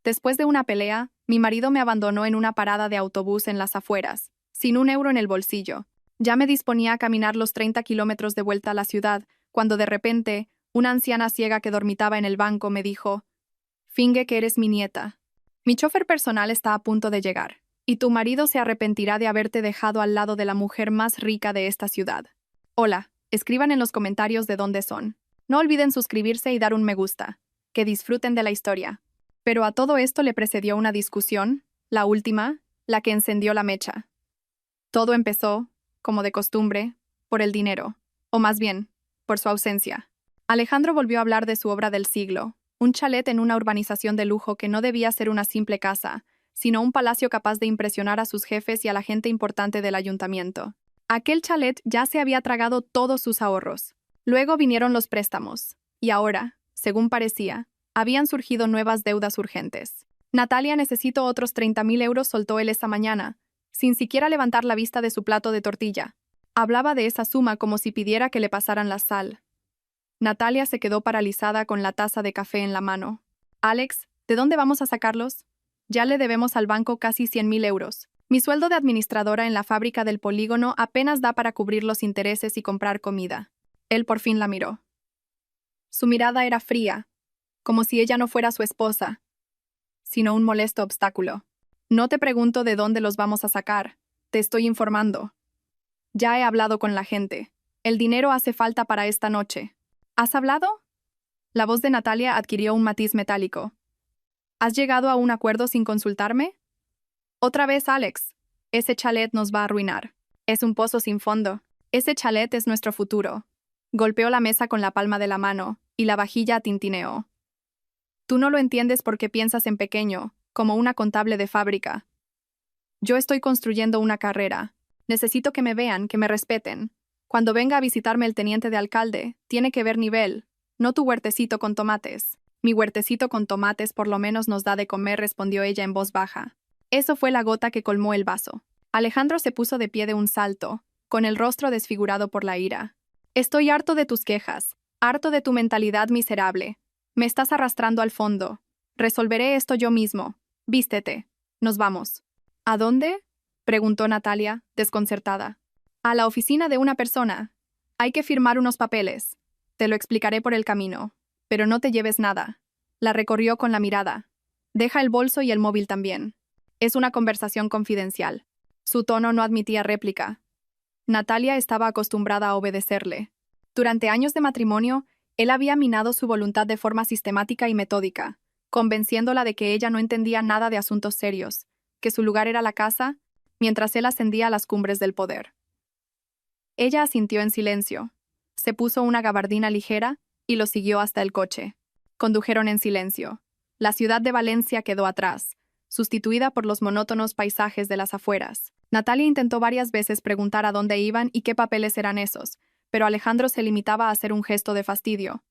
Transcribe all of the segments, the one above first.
Después de una pelea, mi marido me abandonó en una parada de autobús en las afueras, sin un euro en el bolsillo. Ya me disponía a caminar los 30 kilómetros de vuelta a la ciudad, cuando de repente, una anciana ciega que dormitaba en el banco me dijo: «Finge que eres mi nieta. Mi chofer personal está a punto de llegar, y tu marido se arrepentirá de haberte dejado al lado de la mujer más rica de esta ciudad». Hola, escriban en los comentarios de dónde son. No olviden suscribirse y dar un me gusta. Que disfruten de la historia. Pero a todo esto le precedió una discusión, la última, la que encendió la mecha. Todo empezó, como de costumbre, por el dinero, o más bien, por su ausencia. Alejandro volvió a hablar de su obra del siglo, un chalet en una urbanización de lujo que no debía ser una simple casa, sino un palacio capaz de impresionar a sus jefes y a la gente importante del ayuntamiento. Aquel chalet ya se había tragado todos sus ahorros. Luego vinieron los préstamos, y ahora, según parecía, habían surgido nuevas deudas urgentes. «Natalia, necesito otros 30.000 euros», soltó él esa mañana, sin siquiera levantar la vista de su plato de tortilla. Hablaba de esa suma como si pidiera que le pasaran la sal. Natalia se quedó paralizada con la taza de café en la mano. «Alex, ¿de dónde vamos a sacarlos? Ya le debemos al banco casi 100.000 euros. Mi sueldo de administradora en la fábrica del polígono apenas da para cubrir los intereses y comprar comida». Él por fin la miró. Su mirada era fría, como si ella no fuera su esposa, sino un molesto obstáculo. «No te pregunto de dónde los vamos a sacar, te estoy informando. Ya he hablado con la gente. El dinero hace falta para esta noche». «¿Has hablado?». La voz de Natalia adquirió un matiz metálico. «¿Has llegado a un acuerdo sin consultarme?». «Otra vez, Alex. Ese chalet nos va a arruinar. Es un pozo sin fondo. Ese chalet es nuestro futuro». Golpeó la mesa con la palma de la mano, y la vajilla tintineó. «Tú no lo entiendes porque piensas en pequeño, como una contable de fábrica. Yo estoy construyendo una carrera. Necesito que me vean, que me respeten. Cuando venga a visitarme el teniente de alcalde, tiene que ver nivel, no tu huertecito con tomates». «Mi huertecito con tomates por lo menos nos da de comer», respondió ella en voz baja. Eso fue la gota que colmó el vaso. Alejandro se puso de pie de un salto, con el rostro desfigurado por la ira. «Estoy harto de tus quejas, harto de tu mentalidad miserable. Me estás arrastrando al fondo. Resolveré esto yo mismo. Vístete. Nos vamos». «¿A dónde?», preguntó Natalia, desconcertada. «A la oficina de una persona. Hay que firmar unos papeles. Te lo explicaré por el camino. Pero no te lleves nada». La recorrió con la mirada. «Deja el bolso y el móvil también. Es una conversación confidencial». Su tono no admitía réplica. Natalia estaba acostumbrada a obedecerle. Durante años de matrimonio, él había minado su voluntad de forma sistemática y metódica, convenciéndola de que ella no entendía nada de asuntos serios, que su lugar era la casa, mientras él ascendía a las cumbres del poder. Ella asintió en silencio. Se puso una gabardina ligera y lo siguió hasta el coche. Condujeron en silencio. La ciudad de Valencia quedó atrás, sustituida por los monótonos paisajes de las afueras. Natalia intentó varias veces preguntar a dónde iban y qué papeles eran esos, pero Alejandro se limitaba a hacer un gesto de fastidio.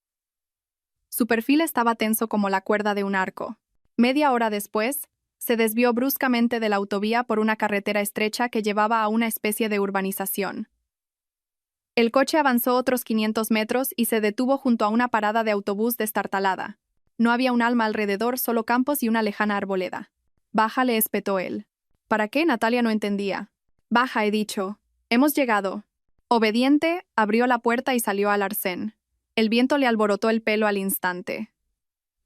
Su perfil estaba tenso como la cuerda de un arco. Media hora después, se desvió bruscamente de la autovía por una carretera estrecha que llevaba a una especie de urbanización. El coche avanzó otros 500 metros y se detuvo junto a una parada de autobús destartalada. No había un alma alrededor, solo campos y una lejana arboleda. «Baja», le espetó él. ¿Para qué? Natalia no entendía. «Baja, he dicho. Hemos llegado». Obediente, abrió la puerta y salió al arcén. El viento le alborotó el pelo al instante.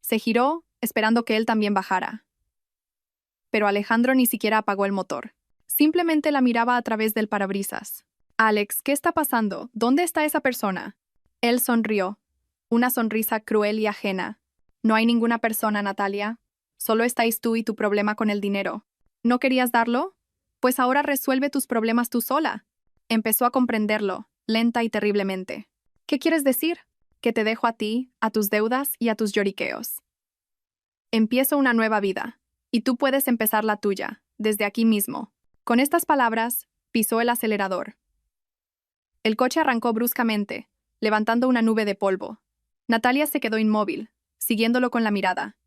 Se giró, esperando que él también bajara. Pero Alejandro ni siquiera apagó el motor. Simplemente la miraba a través del parabrisas. «Alex, ¿qué está pasando? ¿Dónde está esa persona?». Él sonrió. Una sonrisa cruel y ajena. «No hay ninguna persona, Natalia. Solo estáis tú y tu problema con el dinero. ¿No querías darlo? Pues ahora resuelve tus problemas tú sola». Empezó a comprenderlo, lenta y terriblemente. «¿Qué quieres decir?». «Que te dejo a ti, a tus deudas y a tus lloriqueos. Empiezo una nueva vida, y tú puedes empezar la tuya, desde aquí mismo». Con estas palabras, pisó el acelerador. El coche arrancó bruscamente, levantando una nube de polvo. Natalia se quedó inmóvil, siguiéndolo con la mirada.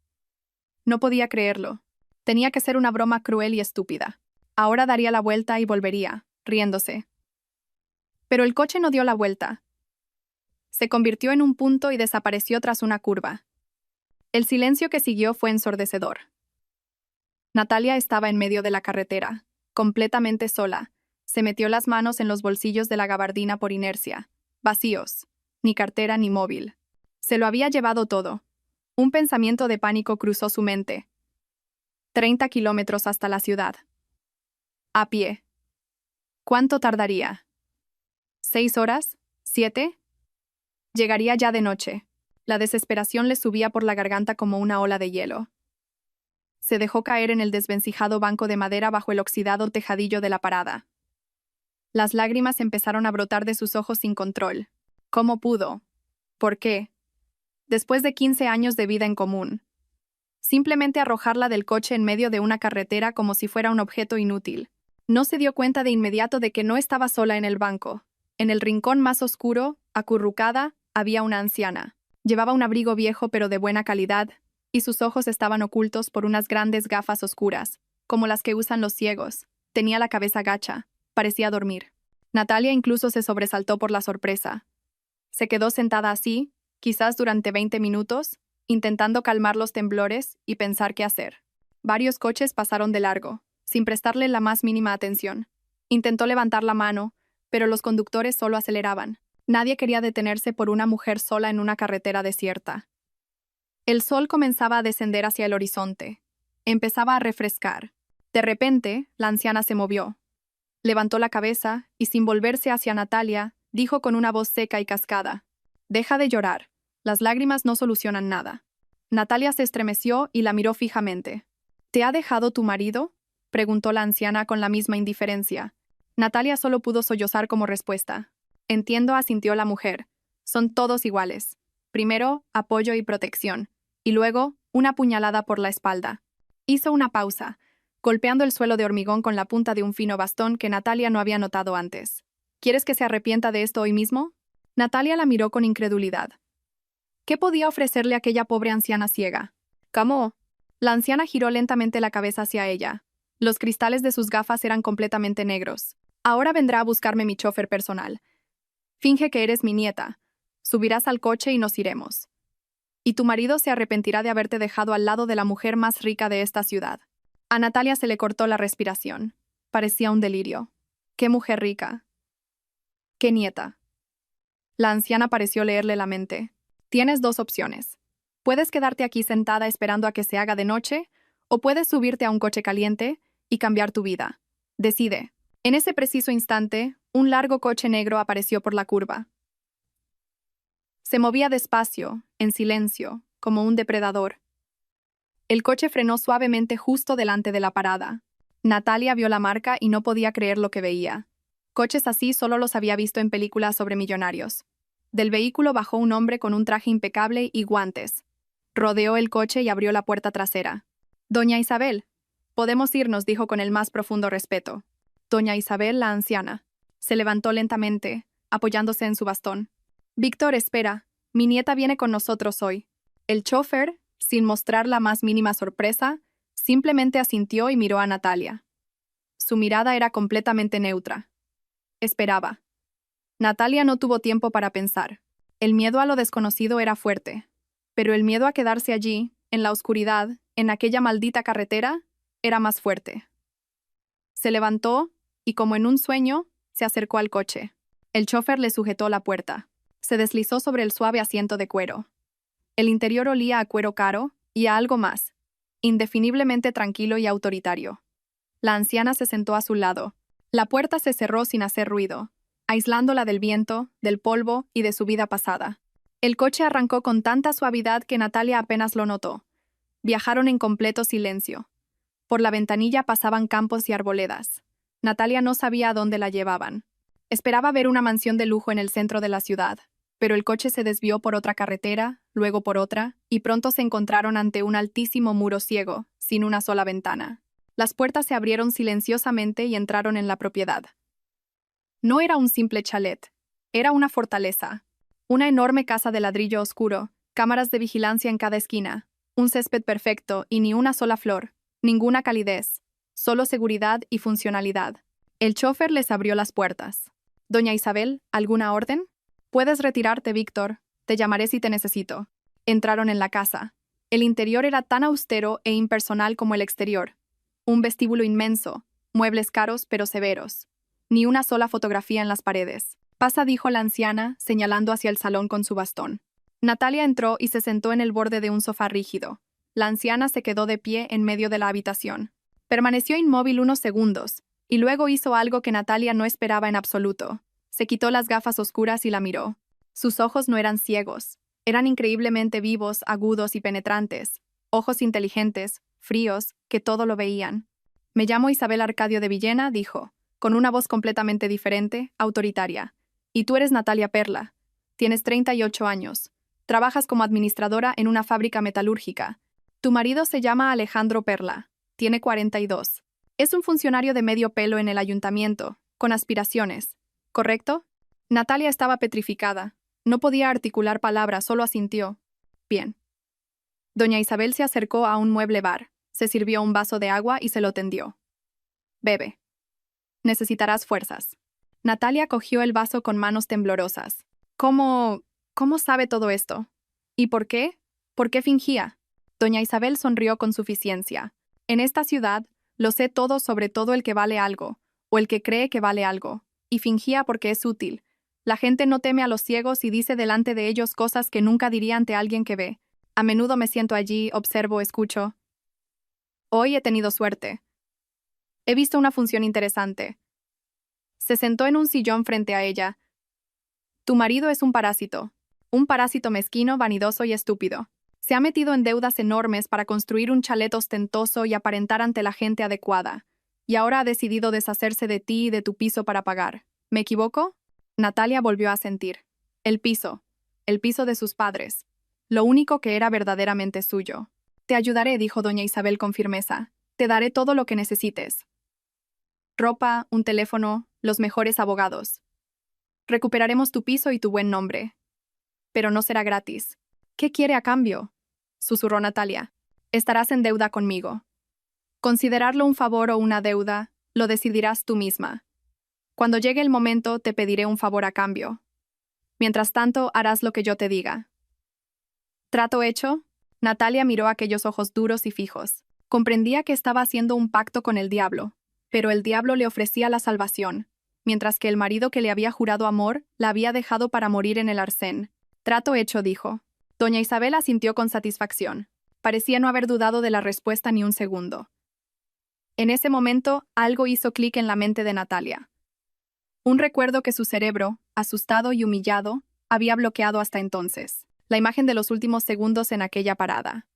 No podía creerlo. Tenía que ser una broma cruel y estúpida. Ahora daría la vuelta y volvería, riéndose. Pero el coche no dio la vuelta. Se convirtió en un punto y desapareció tras una curva. El silencio que siguió fue ensordecedor. Natalia estaba en medio de la carretera, completamente sola. Se metió las manos en los bolsillos de la gabardina por inercia. Vacíos. Ni cartera ni móvil. Se lo había llevado todo. Un pensamiento de pánico cruzó su mente. 30 kilómetros hasta la ciudad. A pie. ¿Cuánto tardaría? ¿6 horas? ¿7? Llegaría ya de noche. La desesperación le subía por la garganta como una ola de hielo. Se dejó caer en el desvencijado banco de madera bajo el oxidado tejadillo de la parada. Las lágrimas empezaron a brotar de sus ojos sin control. ¿Cómo pudo? ¿Por qué? Después de 15 años de vida en común. Simplemente arrojarla del coche en medio de una carretera como si fuera un objeto inútil. No se dio cuenta de inmediato de que no estaba sola en el banco. En el rincón más oscuro, acurrucada, había una anciana. Llevaba un abrigo viejo pero de buena calidad, y sus ojos estaban ocultos por unas grandes gafas oscuras, como las que usan los ciegos. Tenía la cabeza gacha. Parecía dormir. Natalia incluso se sobresaltó por la sorpresa. Se quedó sentada así, quizás durante 20 minutos, intentando calmar los temblores y pensar qué hacer. Varios coches pasaron de largo, sin prestarle la más mínima atención. Intentó levantar la mano, pero los conductores solo aceleraban. Nadie quería detenerse por una mujer sola en una carretera desierta. El sol comenzaba a descender hacia el horizonte. Empezaba a refrescar. De repente, la anciana se movió. Levantó la cabeza y, sin volverse hacia Natalia, dijo con una voz seca y cascada: «Deja de llorar. Las lágrimas no solucionan nada». Natalia se estremeció y la miró fijamente. «¿Te ha dejado tu marido?», preguntó la anciana con la misma indiferencia. Natalia solo pudo sollozar como respuesta. «Entiendo», asintió la mujer. «Son todos iguales. Primero, apoyo y protección. Y luego, una puñalada por la espalda». Hizo una pausa, golpeando el suelo de hormigón con la punta de un fino bastón que Natalia no había notado antes. «¿Quieres que se arrepienta de esto hoy mismo?». Natalia la miró con incredulidad. ¿Qué podía ofrecerle aquella pobre anciana ciega? «¿Cómo?». La anciana giró lentamente la cabeza hacia ella. Los cristales de sus gafas eran completamente negros. «Ahora vendrá a buscarme mi chofer personal. Finge que eres mi nieta. Subirás al coche y nos iremos. Y tu marido se arrepentirá de haberte dejado al lado de la mujer más rica de esta ciudad». A Natalia se le cortó la respiración. Parecía un delirio. «¿Qué mujer rica? ¿Qué nieta?». La anciana pareció leerle la mente. «Tienes dos opciones. Puedes quedarte aquí sentada esperando a que se haga de noche, o puedes subirte a un coche caliente y cambiar tu vida. Decide». En ese preciso instante, un largo coche negro apareció por la curva. Se movía despacio, en silencio, como un depredador. El coche frenó suavemente justo delante de la parada. Natalia vio la marca y no podía creer lo que veía. Coches así solo los había visto en películas sobre millonarios. Del vehículo bajó un hombre con un traje impecable y guantes. Rodeó el coche y abrió la puerta trasera. «Doña Isabel, podemos irnos», dijo con el más profundo respeto. Doña Isabel, la anciana, se levantó lentamente, apoyándose en su bastón. «Víctor, espera. Mi nieta viene con nosotros hoy». El chofer, sin mostrar la más mínima sorpresa, simplemente asintió y miró a Natalia. Su mirada era completamente neutra. Esperaba. Natalia no tuvo tiempo para pensar. El miedo a lo desconocido era fuerte, pero el miedo a quedarse allí, en la oscuridad, en aquella maldita carretera, era más fuerte. Se levantó y, como en un sueño, se acercó al coche. El chofer le sujetó la puerta. Se deslizó sobre el suave asiento de cuero. El interior olía a cuero caro y a algo más, indefiniblemente tranquilo y autoritario. La anciana se sentó a su lado. La puerta se cerró sin hacer ruido, aislándola del viento, del polvo y de su vida pasada. El coche arrancó con tanta suavidad que Natalia apenas lo notó. Viajaron en completo silencio. Por la ventanilla pasaban campos y arboledas. Natalia no sabía a dónde la llevaban. Esperaba ver una mansión de lujo en el centro de la ciudad, pero el coche se desvió por otra carretera, luego por otra, y pronto se encontraron ante un altísimo muro ciego, sin una sola ventana. Las puertas se abrieron silenciosamente y entraron en la propiedad. No era un simple chalet, era una fortaleza. Una enorme casa de ladrillo oscuro, cámaras de vigilancia en cada esquina, un césped perfecto y ni una sola flor, ninguna calidez, solo seguridad y funcionalidad. El chofer les abrió las puertas. «Doña Isabel, ¿alguna orden?». «Puedes retirarte, Víctor. Te llamaré si te necesito». Entraron en la casa. El interior era tan austero e impersonal como el exterior. Un vestíbulo inmenso, muebles caros pero severos. Ni una sola fotografía en las paredes. Pasa, dijo la anciana, señalando hacia el salón con su bastón. Natalia entró y se sentó en el borde de un sofá rígido. La anciana se quedó de pie en medio de la habitación. Permaneció inmóvil unos segundos, y luego hizo algo que Natalia no esperaba en absoluto. Se quitó las gafas oscuras y la miró. Sus ojos no eran ciegos. Eran increíblemente vivos, agudos y penetrantes. Ojos inteligentes, fríos, que todo lo veían. Me llamo Isabel Arcadio de Villena, dijo, con una voz completamente diferente, autoritaria. Y tú eres Natalia Perla. Tienes 38 años. Trabajas como administradora en una fábrica metalúrgica. Tu marido se llama Alejandro Perla. Tiene 42. Es un funcionario de medio pelo en el ayuntamiento, con aspiraciones. ¿Correcto? Natalia estaba petrificada. No podía articular palabras, solo asintió. Bien. Doña Isabel se acercó a un mueble bar, se sirvió un vaso de agua y se lo tendió. Bebe. Necesitarás fuerzas. Natalia cogió el vaso con manos temblorosas. ¿Cómo sabe todo esto? ¿Y por qué? ¿Por qué fingía? Doña Isabel sonrió con suficiencia. En esta ciudad, lo sé todo sobre todo el que vale algo, o el que cree que vale algo, y fingía porque es útil. La gente no teme a los ciegos y dice delante de ellos cosas que nunca diría ante alguien que ve. A menudo me siento allí, observo, escucho. Hoy he tenido suerte. He visto una función interesante. Se sentó en un sillón frente a ella. Tu marido es un parásito mezquino, vanidoso y estúpido. Se ha metido en deudas enormes para construir un chalet ostentoso y aparentar ante la gente adecuada. Y ahora ha decidido deshacerse de ti y de tu piso para pagar. ¿Me equivoco? Natalia volvió a sentir. El piso de sus padres. Lo único que era verdaderamente suyo. Te ayudaré, dijo doña Isabel con firmeza. Te daré todo lo que necesites. Ropa, un teléfono, los mejores abogados. Recuperaremos tu piso y tu buen nombre. Pero no será gratis. ¿Qué quiere a cambio? Susurró Natalia. Estarás en deuda conmigo. Considerarlo un favor o una deuda, lo decidirás tú misma. Cuando llegue el momento, te pediré un favor a cambio. Mientras tanto, harás lo que yo te diga. ¿Trato hecho? Natalia miró aquellos ojos duros y fijos. Comprendía que estaba haciendo un pacto con el diablo, pero el diablo le ofrecía la salvación, mientras que el marido que le había jurado amor la había dejado para morir en el arcén. Trato hecho, dijo. Doña Isabel asintió con satisfacción. Parecía no haber dudado de la respuesta ni un segundo. En ese momento, algo hizo clic en la mente de Natalia. Un recuerdo que su cerebro, asustado y humillado, había bloqueado hasta entonces. La imagen de los últimos segundos en aquella parada.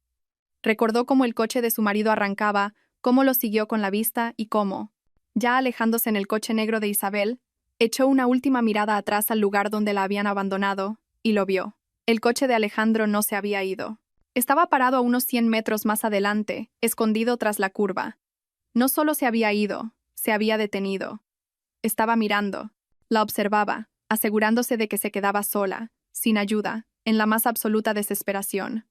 Recordó cómo el coche de su marido arrancaba, cómo lo siguió con la vista y cómo, ya alejándose en el coche negro de Isabel, echó una última mirada atrás al lugar donde la habían abandonado, y lo vio. El coche de Alejandro no se había ido. Estaba parado a unos 100 metros más adelante, escondido tras la curva. No solo se había ido, se había detenido. Estaba mirando. La observaba, asegurándose de que se quedaba sola, sin ayuda, en la más absoluta desesperación.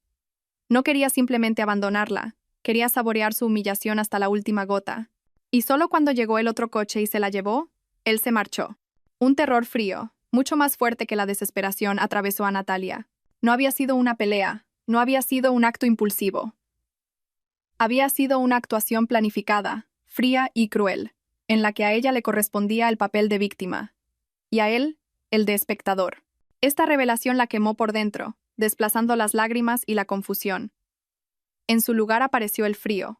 No quería simplemente abandonarla, quería saborear su humillación hasta la última gota. Y solo cuando llegó el otro coche y se la llevó, él se marchó. Un terror frío, mucho más fuerte que la desesperación, atravesó a Natalia. No había sido una pelea, no había sido un acto impulsivo. Había sido una actuación planificada, fría y cruel, en la que a ella le correspondía el papel de víctima, y a él, el de espectador. Esta revelación la quemó por dentro, desplazando las lágrimas y la confusión. En su lugar apareció el frío.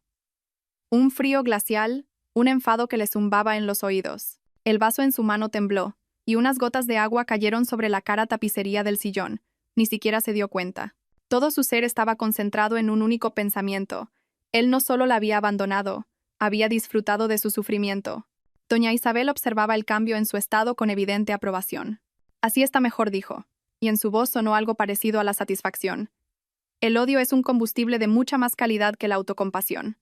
Un frío glacial, un enfado que le zumbaba en los oídos. El vaso en su mano tembló, y unas gotas de agua cayeron sobre la cara tapicería del sillón. Ni siquiera se dio cuenta. Todo su ser estaba concentrado en un único pensamiento. Él no solo la había abandonado, había disfrutado de su sufrimiento. Doña Isabel observaba el cambio en su estado con evidente aprobación. Así está mejor, dijo, y en su voz sonó algo parecido a la satisfacción. El odio es un combustible de mucha más calidad que la autocompasión.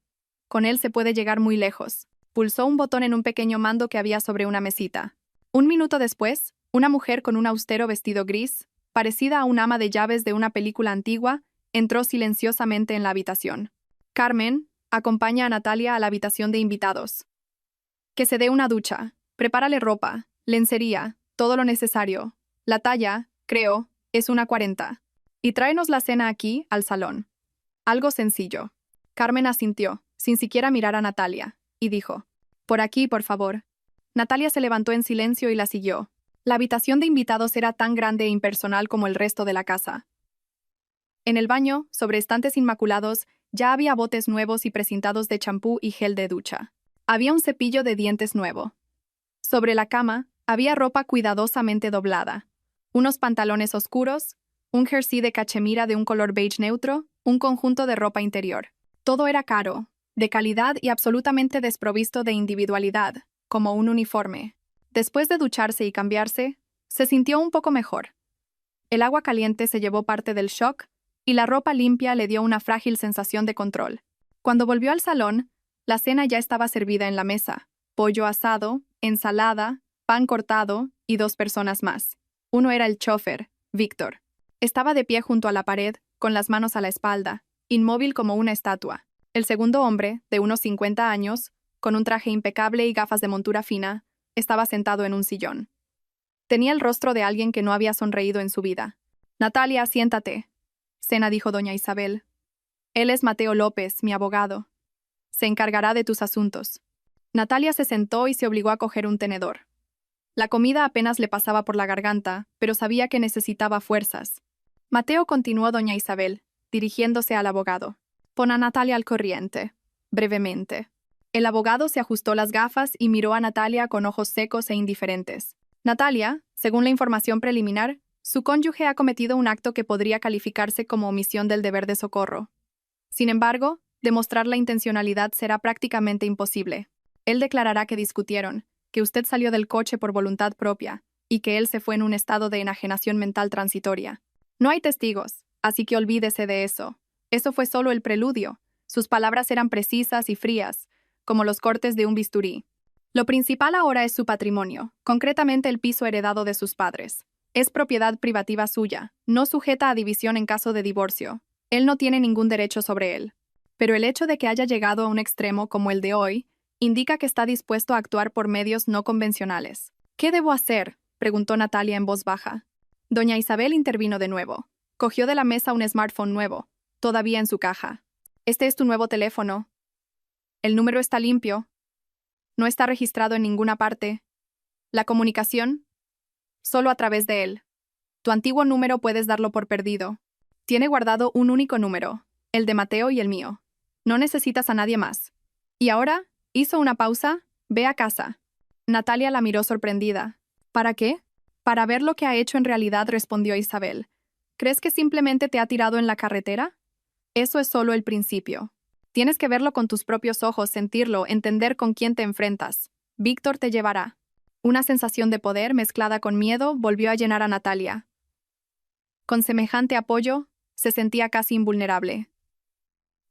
Con él se puede llegar muy lejos. Pulsó un botón en un pequeño mando que había sobre una mesita. Un minuto después, una mujer con un austero vestido gris, parecida a un ama de llaves de una película antigua, entró silenciosamente en la habitación. Carmen, acompaña a Natalia a la habitación de invitados. Que se dé una ducha, prepárale ropa, lencería, todo lo necesario. La talla, creo, es una 40. Y tráenos la cena aquí, al salón. Algo sencillo. Carmen asintió. sin siquiera mirar a Natalia, y dijo: «Por aquí, por favor». Natalia se levantó en silencio y la siguió. La habitación de invitados era tan grande e impersonal como el resto de la casa. En el baño, sobre estantes inmaculados, ya había botes nuevos y precintados de champú y gel de ducha. Había un cepillo de dientes nuevo. Sobre la cama, había ropa cuidadosamente doblada. Unos pantalones oscuros, un jersey de cachemira de un color beige neutro, un conjunto de ropa interior. Todo era caro, de calidad y absolutamente desprovisto de individualidad, como un uniforme. Después de ducharse y cambiarse, se sintió un poco mejor. El agua caliente se llevó parte del shock y la ropa limpia le dio una frágil sensación de control. Cuando volvió al salón, la cena ya estaba servida en la mesa: pollo asado, ensalada, pan cortado y 2 personas más. Uno era el chofer, Víctor. Estaba de pie junto a la pared, con las manos a la espalda, inmóvil como una estatua. El segundo hombre, de unos 50 años, con un traje impecable y gafas de montura fina, estaba sentado en un sillón. Tenía el rostro de alguien que no había sonreído en su vida. «Natalia, siéntate», Sena dijo doña Isabel. «Él es Mateo López, mi abogado. Se encargará de tus asuntos». Natalia se sentó y se obligó a coger un tenedor. La comida apenas le pasaba por la garganta, pero sabía que necesitaba fuerzas. «Mateo», continuó doña Isabel, dirigiéndose al abogado, «pon a Natalia al corriente», brevemente. El abogado se ajustó las gafas y miró a Natalia con ojos secos e indiferentes. Natalia, según la información preliminar, su cónyuge ha cometido un acto que podría calificarse como omisión del deber de socorro. Sin embargo, demostrar la intencionalidad será prácticamente imposible. Él declarará que discutieron, que usted salió del coche por voluntad propia y que él se fue en un estado de enajenación mental transitoria. No hay testigos, así que olvídese de eso. Eso fue solo el preludio. Sus palabras eran precisas y frías, como los cortes de un bisturí. Lo principal ahora es su patrimonio, concretamente el piso heredado de sus padres. Es propiedad privativa suya, no sujeta a división en caso de divorcio. Él no tiene ningún derecho sobre él. Pero el hecho de que haya llegado a un extremo como el de hoy indica que está dispuesto a actuar por medios no convencionales. «¿Qué debo hacer?», preguntó Natalia en voz baja. Doña Isabel intervino de nuevo. Cogió de la mesa un smartphone nuevo, todavía en su caja. «Este es tu nuevo teléfono. El número está limpio. No está registrado en ninguna parte. La comunicación, solo a través de él. Tu antiguo número puedes darlo por perdido. Tiene guardado un único número, el de Mateo y el mío. No necesitas a nadie más». Y ahora, hizo una pausa, «ve a casa». Natalia la miró sorprendida. «¿Para qué?». «Para ver lo que ha hecho en realidad», respondió Isabel. «¿Crees que simplemente te ha tirado en la carretera? Eso es solo el principio. Tienes que verlo con tus propios ojos, sentirlo, entender con quién te enfrentas. Víctor te llevará». Una sensación de poder mezclada con miedo volvió a llenar a Natalia. Con semejante apoyo, se sentía casi invulnerable.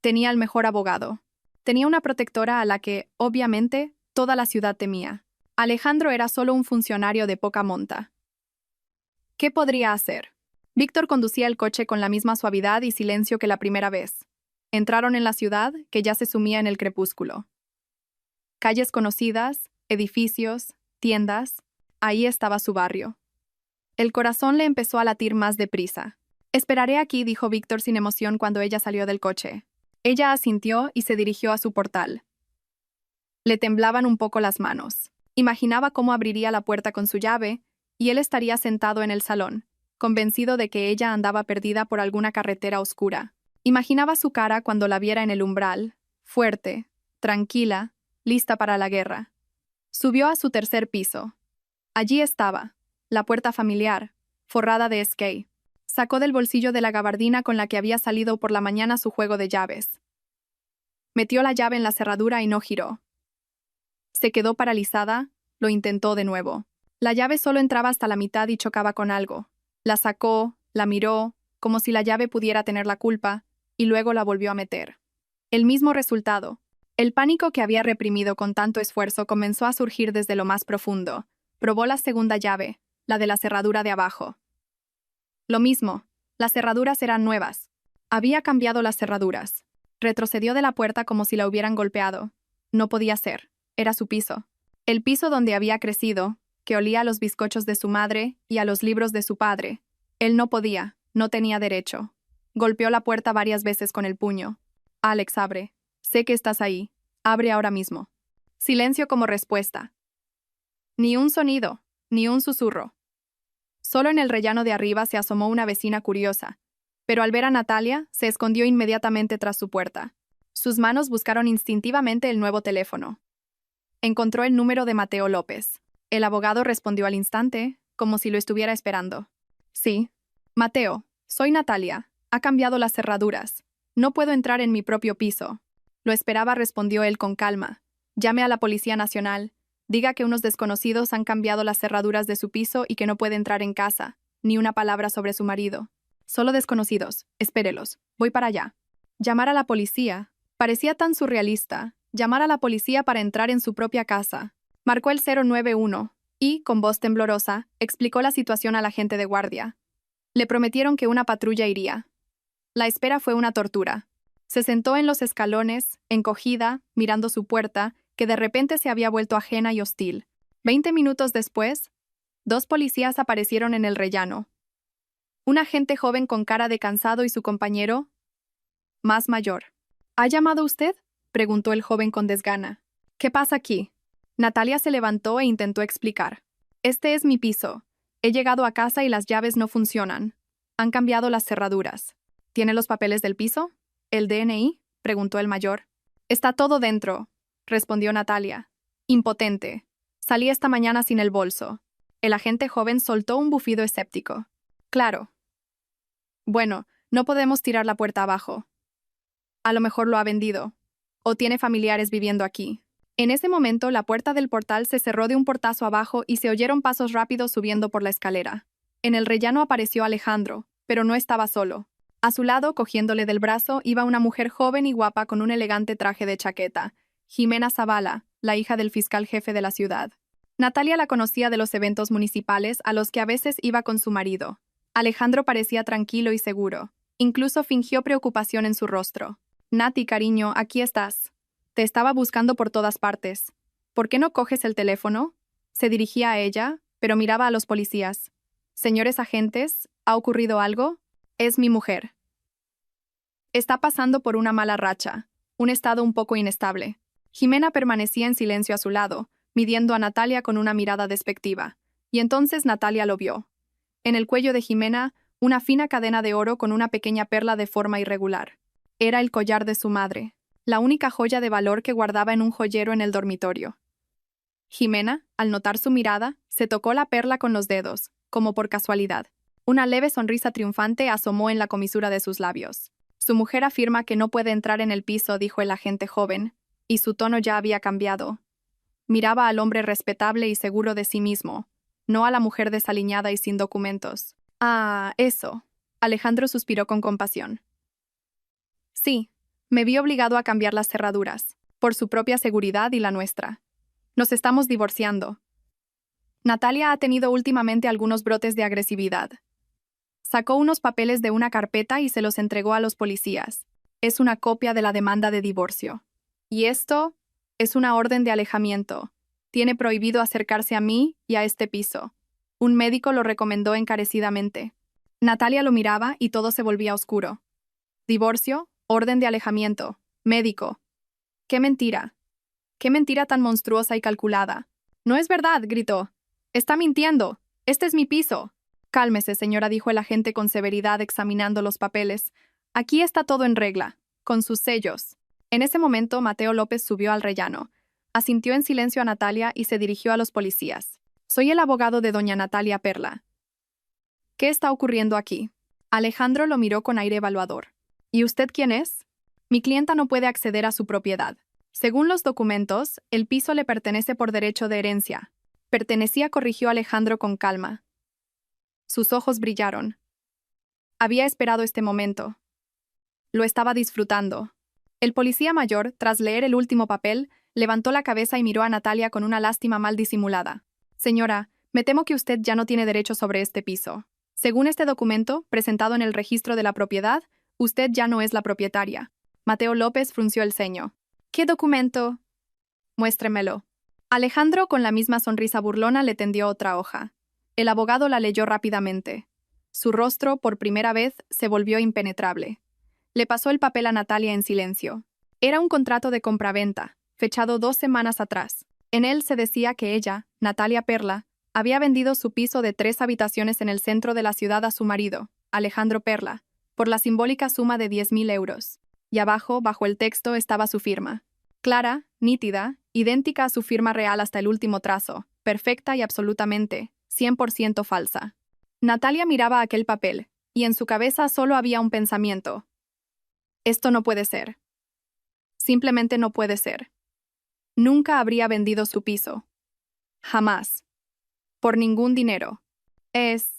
Tenía el mejor abogado. Tenía una protectora a la que, obviamente, toda la ciudad temía. Alejandro era solo un funcionario de poca monta. ¿Qué podría hacer? Víctor conducía el coche con la misma suavidad y silencio que la primera vez. Entraron en la ciudad, que ya se sumía en el crepúsculo. Calles conocidas, edificios, tiendas, ahí estaba su barrio. El corazón le empezó a latir más deprisa. «Esperaré aquí», dijo Víctor sin emoción cuando ella salió del coche. Ella asintió y se dirigió a su portal. Le temblaban un poco las manos. Imaginaba cómo abriría la puerta con su llave, y él estaría sentado en el salón, convencido de que ella andaba perdida por alguna carretera oscura. Imaginaba su cara cuando la viera en el umbral, fuerte, tranquila, lista para la guerra. Subió a su tercer piso. Allí estaba, la puerta familiar, forrada de esquey. Sacó del bolsillo de la gabardina con la que había salido por la mañana su juego de llaves. Metió la llave en la cerradura y no giró. Se quedó paralizada, lo intentó de nuevo. La llave solo entraba hasta la mitad y chocaba con algo. La sacó, la miró, como si la llave pudiera tener la culpa, y luego la volvió a meter. El mismo resultado. El pánico que había reprimido con tanto esfuerzo comenzó a surgir desde lo más profundo. Probó la segunda llave, la de la cerradura de abajo. Lo mismo, las cerraduras eran nuevas. Había cambiado las cerraduras. Retrocedió de la puerta como si la hubieran golpeado. No podía ser. Era su piso. El piso donde había crecido, que olía a los bizcochos de su madre y a los libros de su padre. Él no podía, no tenía derecho. Golpeó la puerta varias veces con el puño. «Alex, abre». Sé que estás ahí. Abre ahora mismo. Silencio como respuesta. Ni un sonido, ni un susurro. Solo en el rellano de arriba se asomó una vecina curiosa, pero al ver a Natalia, se escondió inmediatamente tras su puerta. Sus manos buscaron instintivamente el nuevo teléfono. Encontró el número de Mateo López. El abogado respondió al instante, como si lo estuviera esperando. Sí. Mateo, soy Natalia. Ha cambiado las cerraduras. No puedo entrar en mi propio piso. Lo esperaba, respondió él con calma. Llame a la Policía Nacional. Diga que unos desconocidos han cambiado las cerraduras de su piso y que no puede entrar en casa. Ni una palabra sobre su marido. Solo desconocidos. Espérelos. Voy para allá. Llamar a la policía. Parecía tan surrealista. Llamar a la policía para entrar en su propia casa. Marcó el 091 y, con voz temblorosa, explicó la situación al agente de guardia. Le prometieron que una patrulla iría. La espera fue una tortura. Se sentó en los escalones, encogida, mirando su puerta, que de repente se había vuelto ajena y hostil. 20 minutos después, 2 policías aparecieron en el rellano. Un agente joven con cara de cansado y su compañero, más mayor. ¿Ha llamado usted?, preguntó el joven con desgana. ¿Qué pasa aquí? Natalia se levantó e intentó explicar. Este es mi piso. He llegado a casa y las llaves no funcionan. Han cambiado las cerraduras. ¿Tiene los papeles del piso? ¿El DNI?, preguntó el mayor. Está todo dentro, respondió Natalia. Impotente. Salí esta mañana sin el bolso. El agente joven soltó un bufido escéptico. Claro. Bueno, no podemos tirar la puerta abajo. A lo mejor lo ha vendido. O tiene familiares viviendo aquí. En ese momento, la puerta del portal se cerró de un portazo abajo y se oyeron pasos rápidos subiendo por la escalera. En el rellano apareció Alejandro, pero no estaba solo. A su lado, cogiéndole del brazo, iba una mujer joven y guapa con un elegante traje de chaqueta, Jimena Zavala, la hija del fiscal jefe de la ciudad. Natalia la conocía de los eventos municipales a los que a veces iba con su marido. Alejandro parecía tranquilo y seguro. Incluso fingió preocupación en su rostro. Nati, cariño, aquí estás. Te estaba buscando por todas partes. ¿Por qué no coges el teléfono? Se dirigía a ella, pero miraba a los policías. Señores agentes, ¿ha ocurrido algo? Es mi mujer. Está pasando por una mala racha, un estado un poco inestable. Jimena permanecía en silencio a su lado, midiendo a Natalia con una mirada despectiva. Y entonces Natalia lo vio. En el cuello de Jimena, una fina cadena de oro con una pequeña perla de forma irregular. Era el collar de su madre, la única joya de valor que guardaba en un joyero en el dormitorio. Jimena, al notar su mirada, se tocó la perla con los dedos, como por casualidad. Una leve sonrisa triunfante asomó en la comisura de sus labios. Su mujer afirma que no puede entrar en el piso, dijo el agente joven, y su tono ya había cambiado. Miraba al hombre respetable y seguro de sí mismo, no a la mujer desaliñada y sin documentos. Ah, eso. Alejandro suspiró con compasión. Sí, me vi obligado a cambiar las cerraduras, por su propia seguridad y la nuestra. Nos estamos divorciando. Natalia ha tenido últimamente algunos brotes de agresividad. Sacó unos papeles de una carpeta y se los entregó a los policías. Es una copia de la demanda de divorcio. Y esto es una orden de alejamiento. Tiene prohibido acercarse a mí y a este piso. Un médico lo recomendó encarecidamente. Natalia lo miraba y todo se volvía oscuro. Divorcio, orden de alejamiento, médico. ¡Qué mentira! ¡Qué mentira tan monstruosa y calculada! No es verdad, gritó. Está mintiendo. Este es mi piso. Cálmese, señora, dijo el agente con severidad examinando los papeles. Aquí está todo en regla, con sus sellos. En ese momento, Mateo López subió al rellano. Asintió en silencio a Natalia y se dirigió a los policías. Soy el abogado de doña Natalia Perla. ¿Qué está ocurriendo aquí? Alejandro lo miró con aire evaluador. ¿Y usted quién es? Mi clienta no puede acceder a su propiedad. Según los documentos, el piso le pertenece por derecho de herencia. Pertenecía, corrigió Alejandro con calma. Sus ojos brillaron. Había esperado este momento. Lo estaba disfrutando. El policía mayor, tras leer el último papel, levantó la cabeza y miró a Natalia con una lástima mal disimulada. Señora, me temo que usted ya no tiene derecho sobre este piso. Según este documento, presentado en el registro de la propiedad, usted ya no es la propietaria. Mateo López frunció el ceño. ¿Qué documento? Muéstremelo. Alejandro, con la misma sonrisa burlona, le tendió otra hoja. El abogado la leyó rápidamente. Su rostro, por primera vez, se volvió impenetrable. Le pasó el papel a Natalia en silencio. Era un contrato de compraventa, fechado 2 semanas atrás. En él se decía que ella, Natalia Perla, había vendido su piso de 3 habitaciones en el centro de la ciudad a su marido, Alejandro Perla, por la simbólica suma de 10.000 euros. Y abajo, bajo el texto, estaba su firma. Clara, nítida, idéntica a su firma real hasta el último trazo, perfecta y absolutamente, 100% falsa. Natalia miraba aquel papel, y en su cabeza solo había un pensamiento. Esto no puede ser. Simplemente no puede ser. Nunca habría vendido su piso. Jamás. Por ningún dinero. Es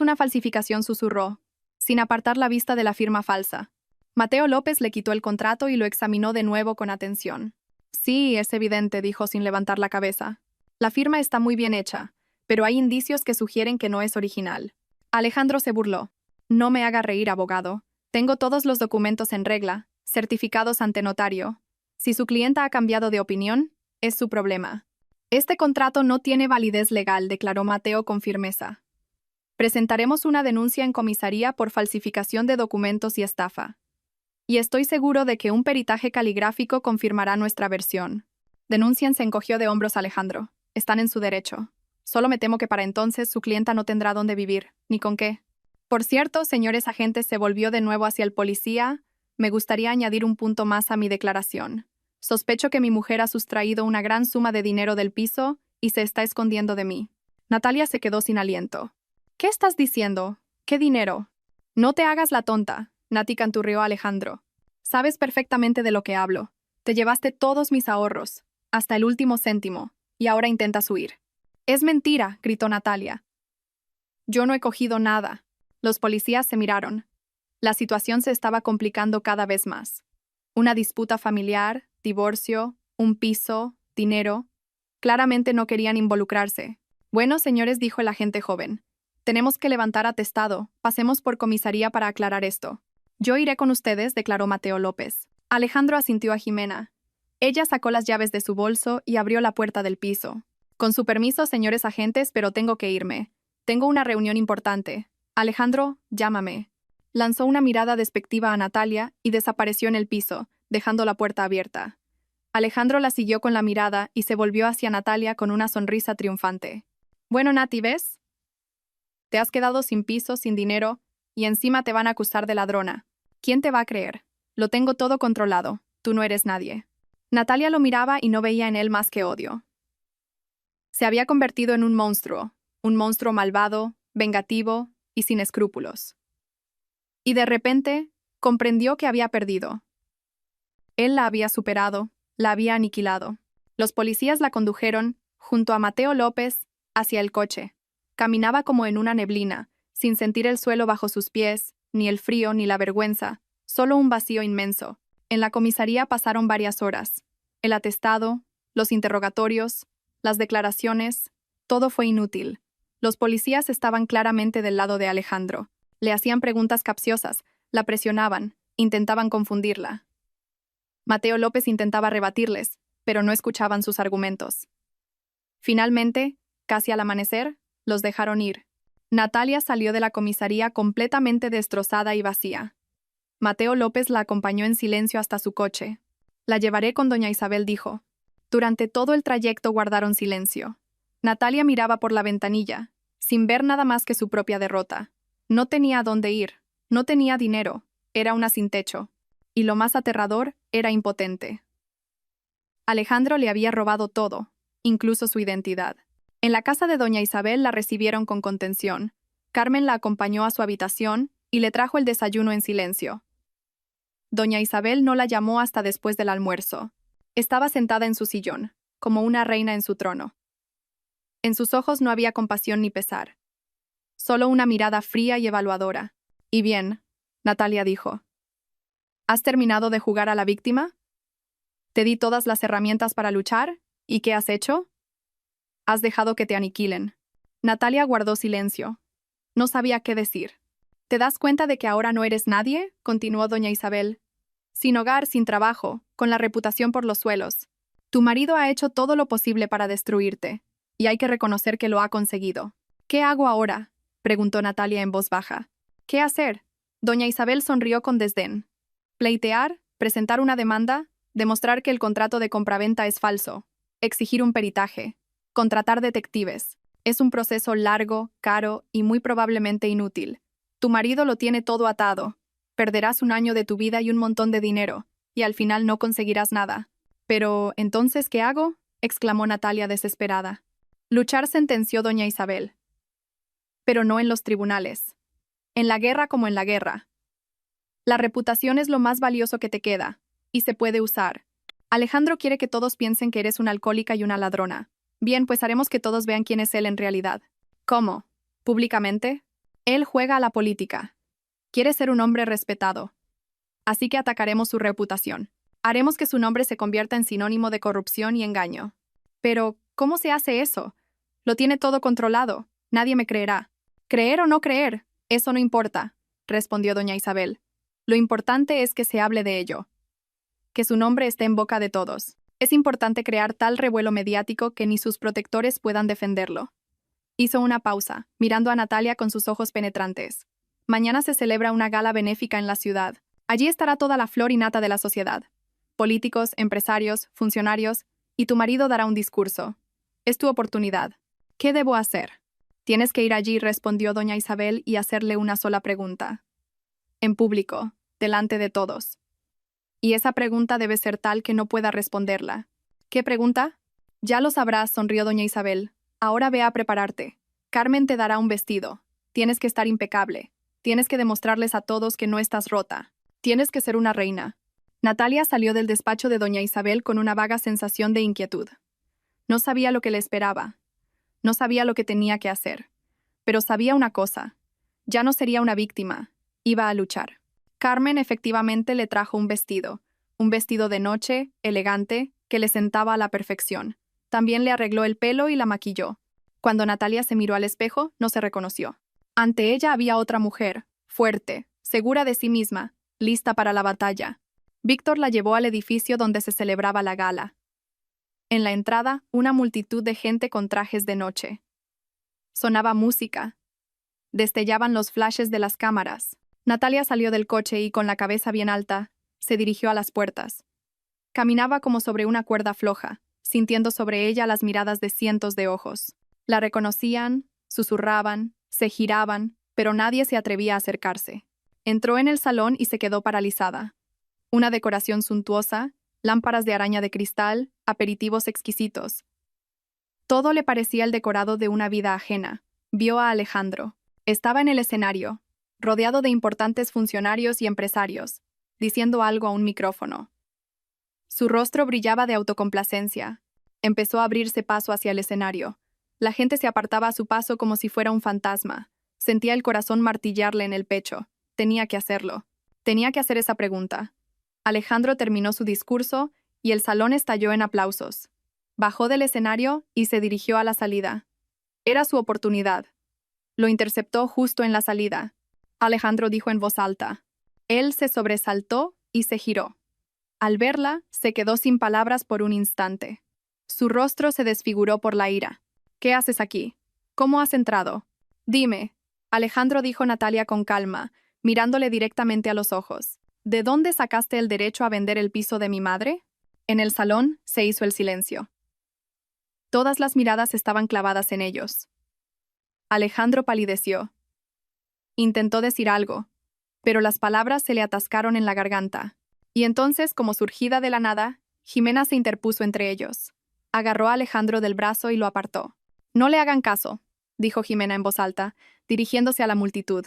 una falsificación, susurró, sin apartar la vista de la firma falsa. Mateo López le quitó el contrato y lo examinó de nuevo con atención. Sí, es evidente, dijo sin levantar la cabeza. La firma está muy bien hecha, pero hay indicios que sugieren que no es original. Alejandro se burló. No me haga reír, abogado. Tengo todos los documentos en regla, certificados ante notario. Si su clienta ha cambiado de opinión, es su problema. Este contrato no tiene validez legal, declaró Mateo con firmeza. Presentaremos una denuncia en comisaría por falsificación de documentos y estafa. Y estoy seguro de que un peritaje caligráfico confirmará nuestra versión. Denuncian, se encogió de hombros Alejandro. Están en su derecho. Solo me temo que para entonces su clienta no tendrá dónde vivir, ni con qué. Por cierto, señores agentes, se volvió de nuevo hacia el policía. Me gustaría añadir un punto más a mi declaración. Sospecho que mi mujer ha sustraído una gran suma de dinero del piso y se está escondiendo de mí. Natalia se quedó sin aliento. ¿Qué estás diciendo? ¿Qué dinero? No te hagas la tonta, Nati, canturreó Alejandro. Sabes perfectamente de lo que hablo. Te llevaste todos mis ahorros, hasta el último céntimo, y ahora intentas huir. Es mentira, gritó Natalia. Yo no he cogido nada. Los policías se miraron. La situación se estaba complicando cada vez más. Una disputa familiar, divorcio, un piso, dinero. Claramente no querían involucrarse. Bueno, señores, dijo el agente joven. Tenemos que levantar atestado. Pasemos por comisaría para aclarar esto. Yo iré con ustedes, declaró Mateo López. Alejandro asintió a Jimena. Ella sacó las llaves de su bolso y abrió la puerta del piso. Con su permiso, señores agentes, pero tengo que irme. Tengo una reunión importante. Alejandro, llámame. Lanzó una mirada despectiva a Natalia y desapareció en el piso, dejando la puerta abierta. Alejandro la siguió con la mirada y se volvió hacia Natalia con una sonrisa triunfante. Bueno, Nati, ¿ves? Te has quedado sin piso, sin dinero, y encima te van a acusar de ladrona. ¿Quién te va a creer? Lo tengo todo controlado. Tú no eres nadie. Natalia lo miraba y no veía en él más que odio. Se había convertido en un monstruo malvado, vengativo y sin escrúpulos. Y de repente, comprendió que había perdido. Él la había superado, la había aniquilado. Los policías la condujeron, junto a Mateo López, hacia el coche. Caminaba como en una neblina, sin sentir el suelo bajo sus pies, ni el frío ni la vergüenza, solo un vacío inmenso. En la comisaría pasaron varias horas. El atestado, los interrogatorios, las declaraciones, todo fue inútil. Los policías estaban claramente del lado de Alejandro. Le hacían preguntas capciosas, la presionaban, intentaban confundirla. Mateo López intentaba rebatirles, pero no escuchaban sus argumentos. Finalmente, casi al amanecer, los dejaron ir. Natalia salió de la comisaría completamente destrozada y vacía. Mateo López la acompañó en silencio hasta su coche. La llevaré con doña Isabel, dijo. Durante todo el trayecto guardaron silencio. Natalia miraba por la ventanilla, sin ver nada más que su propia derrota. No tenía a dónde ir, no tenía dinero, era una sin techo. Y lo más aterrador, era impotente. Alejandro le había robado todo, incluso su identidad. En la casa de doña Isabel la recibieron con contención. Carmen la acompañó a su habitación y le trajo el desayuno en silencio. Doña Isabel no la llamó hasta después del almuerzo. Estaba sentada en su sillón, como una reina en su trono. En sus ojos no había compasión ni pesar. Solo una mirada fría y evaluadora. «Y bien», Natalia dijo. «¿Has terminado de jugar a la víctima? Te di todas las herramientas para luchar, ¿y qué has hecho? Has dejado que te aniquilen». Natalia guardó silencio. No sabía qué decir. «¿Te das cuenta de que ahora no eres nadie?», continuó doña Isabel. «Sin hogar, sin trabajo, con la reputación por los suelos. Tu marido ha hecho todo lo posible para destruirte, y hay que reconocer que lo ha conseguido. ¿Qué hago ahora?», preguntó Natalia en voz baja. «¿Qué hacer?». Doña Isabel sonrió con desdén. «Pleitear», Presentar una demanda, demostrar que el contrato de compraventa es falso, exigir un peritaje, contratar detectives. Es un proceso largo, caro y muy probablemente inútil. Tu marido lo tiene todo atado. Perderás un año de tu vida y un montón de dinero, y al final no conseguirás nada. Pero, ¿entonces qué hago?, exclamó Natalia desesperada. Luchar, sentenció doña Isabel. Pero no en los tribunales. En la guerra como en la guerra. La reputación es lo más valioso que te queda, y se puede usar. Alejandro quiere que todos piensen que eres una alcohólica y una ladrona. Bien, pues haremos que todos vean quién es él en realidad. ¿Cómo? ¿Públicamente? Él juega a la política. Quiere ser un hombre respetado. Así que atacaremos su reputación. Haremos que su nombre se convierta en sinónimo de corrupción y engaño. Pero, ¿cómo se hace eso? Lo tiene todo controlado. Nadie me creerá. ¿Creer o no creer? Eso no importa, respondió doña Isabel. Lo importante es que se hable de ello. Que su nombre esté en boca de todos. Es importante crear tal revuelo mediático que ni sus protectores puedan defenderlo. Hizo una pausa, mirando a Natalia con sus ojos penetrantes. Mañana se celebra una gala benéfica en la ciudad. Allí estará toda la flor y nata de la sociedad. Políticos, empresarios, funcionarios, y tu marido dará un discurso. Es tu oportunidad. ¿Qué debo hacer? Tienes que ir allí, respondió doña Isabel, y hacerle una sola pregunta. En público, delante de todos. Y esa pregunta debe ser tal que no pueda responderla. ¿Qué pregunta? Ya lo sabrás, sonrió doña Isabel. Ahora ve a prepararte. Carmen te dará un vestido. Tienes que estar impecable. Tienes que demostrarles a todos que no estás rota. Tienes que ser una reina. Natalia salió del despacho de doña Isabel con una vaga sensación de inquietud. No sabía lo que le esperaba. No sabía lo que tenía que hacer. Pero sabía una cosa. Ya no sería una víctima. Iba a luchar. Carmen efectivamente le trajo un vestido de noche, elegante, que le sentaba a la perfección. También le arregló el pelo y la maquilló. Cuando Natalia se miró al espejo, no se reconoció. Ante ella había otra mujer, fuerte, segura de sí misma, lista para la batalla. Víctor la llevó al edificio donde se celebraba la gala. En la entrada, una multitud de gente con trajes de noche. Sonaba música. Destellaban los flashes de las cámaras. Natalia salió del coche y, con la cabeza bien alta, se dirigió a las puertas. Caminaba como sobre una cuerda floja, sintiendo sobre ella las miradas de cientos de ojos. La reconocían, susurraban, se giraban, pero nadie se atrevía a acercarse. Entró en el salón y se quedó paralizada. Una decoración suntuosa, lámparas de araña de cristal, aperitivos exquisitos. Todo le parecía el decorado de una vida ajena. Vio a Alejandro. Estaba en el escenario, rodeado de importantes funcionarios y empresarios, diciendo algo a un micrófono. Su rostro brillaba de autocomplacencia. Empezó a abrirse paso hacia el escenario. La gente se apartaba a su paso como si fuera un fantasma. Sentía el corazón martillarle en el pecho. Tenía que hacerlo. Tenía que hacer esa pregunta. Alejandro terminó su discurso y el salón estalló en aplausos. Bajó del escenario y se dirigió a la salida. Era su oportunidad. Lo interceptó justo en la salida. Alejandro dijo en voz alta. Él se sobresaltó y se giró. Al verla, se quedó sin palabras por un instante. Su rostro se desfiguró por la ira. ¿Qué haces aquí? ¿Cómo has entrado? Dime. Alejandro, dijo Natalia con calma, mirándole directamente a los ojos. ¿De dónde sacaste el derecho a vender el piso de mi madre? En el salón se hizo el silencio. Todas las miradas estaban clavadas en ellos. Alejandro palideció. Intentó decir algo, pero las palabras se le atascaron en la garganta. Y entonces, como surgida de la nada, Jimena se interpuso entre ellos. Agarró a Alejandro del brazo y lo apartó. No le hagan caso, dijo Jimena en voz alta, dirigiéndose a la multitud.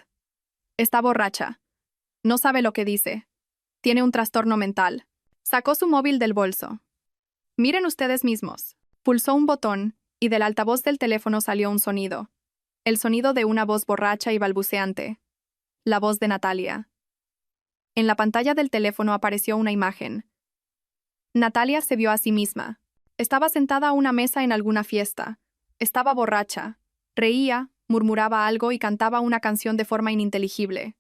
Está borracha. No sabe lo que dice. Tiene un trastorno mental. Sacó su móvil del bolso. Miren ustedes mismos. Pulsó un botón, y del altavoz del teléfono salió un sonido. El sonido de una voz borracha y balbuceante. La voz de Natalia. En la pantalla del teléfono apareció una imagen. Natalia se vio a sí misma. Estaba sentada a una mesa en alguna fiesta. Estaba borracha. Reía, murmuraba algo y cantaba una canción de forma ininteligible.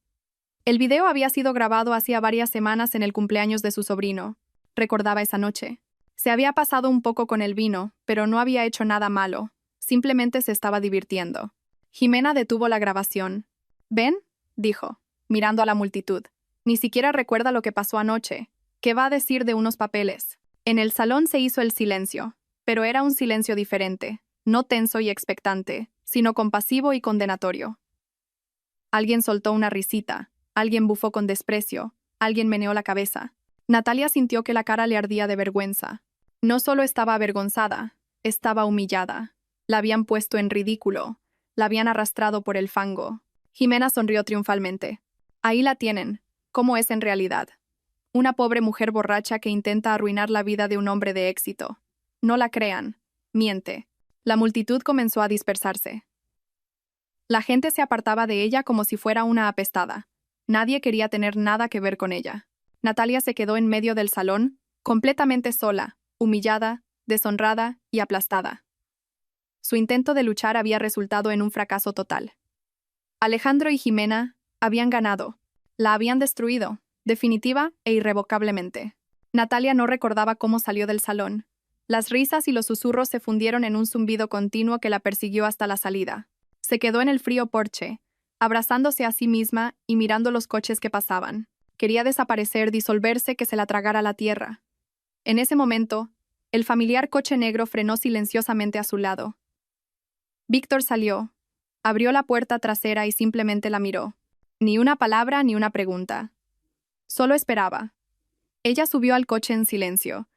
El video había sido grabado hacía varias semanas en el cumpleaños de su sobrino. Recordaba esa noche. Se había pasado un poco con el vino, pero no había hecho nada malo. Simplemente se estaba divirtiendo. Jimena detuvo la grabación. «¿Ven?», dijo, mirando a la multitud. «Ni siquiera recuerda lo que pasó anoche. ¿Qué va a decir de unos papeles? En el salón se hizo el silencio, pero era un silencio diferente, no tenso y expectante, sino compasivo y condenatorio. Alguien soltó una risita, alguien bufó con desprecio, alguien meneó la cabeza. Natalia sintió que la cara le ardía de vergüenza. No solo estaba avergonzada, estaba humillada. La habían puesto en ridículo, la habían arrastrado por el fango. Jimena sonrió triunfalmente. Ahí la tienen, ¿cómo es en realidad? Una pobre mujer borracha que intenta arruinar la vida de un hombre de éxito. No la crean, miente. La multitud comenzó a dispersarse. La gente se apartaba de ella como si fuera una apestada. Nadie quería tener nada que ver con ella. Natalia se quedó en medio del salón, completamente sola, humillada, deshonrada y aplastada. Su intento de luchar había resultado en un fracaso total. Alejandro y Jimena habían ganado. La habían destruido, definitiva e irrevocablemente. Natalia no recordaba cómo salió del salón. Las risas y los susurros se fundieron en un zumbido continuo que la persiguió hasta la salida. Se quedó en el frío porche, abrazándose a sí misma y mirando los coches que pasaban. Quería desaparecer, disolverse, que se la tragara la tierra. En ese momento, el familiar coche negro frenó silenciosamente a su lado. Víctor salió, abrió la puerta trasera y simplemente la miró. Ni una palabra ni una pregunta. Solo esperaba. Ella subió al coche en silencio.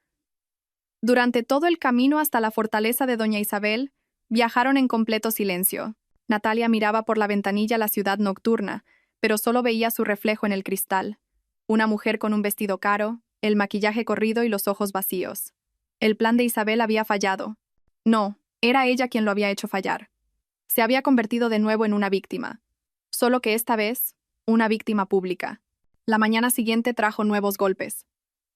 Durante todo el camino hasta la fortaleza de Doña Isabel, viajaron en completo silencio. Natalia miraba por la ventanilla la ciudad nocturna, pero solo veía su reflejo en el cristal. Una mujer con un vestido caro, el maquillaje corrido y los ojos vacíos. El plan de Isabel había fallado. No, era ella quien lo había hecho fallar. Se había convertido de nuevo en una víctima. Solo que esta vez, una víctima pública. La mañana siguiente trajo nuevos golpes.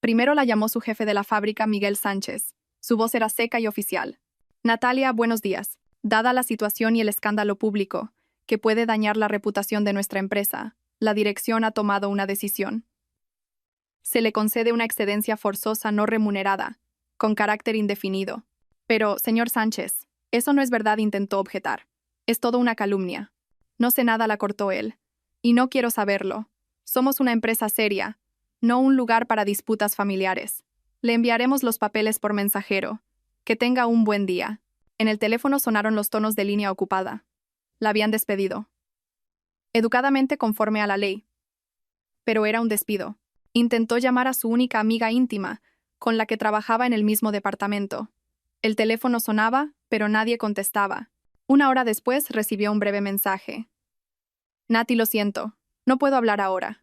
Primero la llamó su jefe de la fábrica, Miguel Sánchez. Su voz era seca y oficial. Natalia, buenos días. Dada la situación y el escándalo público, que puede dañar la reputación de nuestra empresa, la dirección ha tomado una decisión. Se le concede una excedencia forzosa no remunerada, con carácter indefinido. Pero, señor Sánchez, eso no es verdad, intentó objetar. Es todo una calumnia. No sé nada, la cortó él. Y no quiero saberlo. Somos una empresa seria, no un lugar para disputas familiares. Le enviaremos los papeles por mensajero. Que tenga un buen día. En el teléfono sonaron los tonos de línea ocupada. La habían despedido. Educadamente conforme a la ley. Pero era un despido. Intentó llamar a su única amiga íntima, con la que trabajaba en el mismo departamento. El teléfono sonaba, pero nadie contestaba. Una hora después recibió un breve mensaje. Nati, lo siento. No puedo hablar ahora.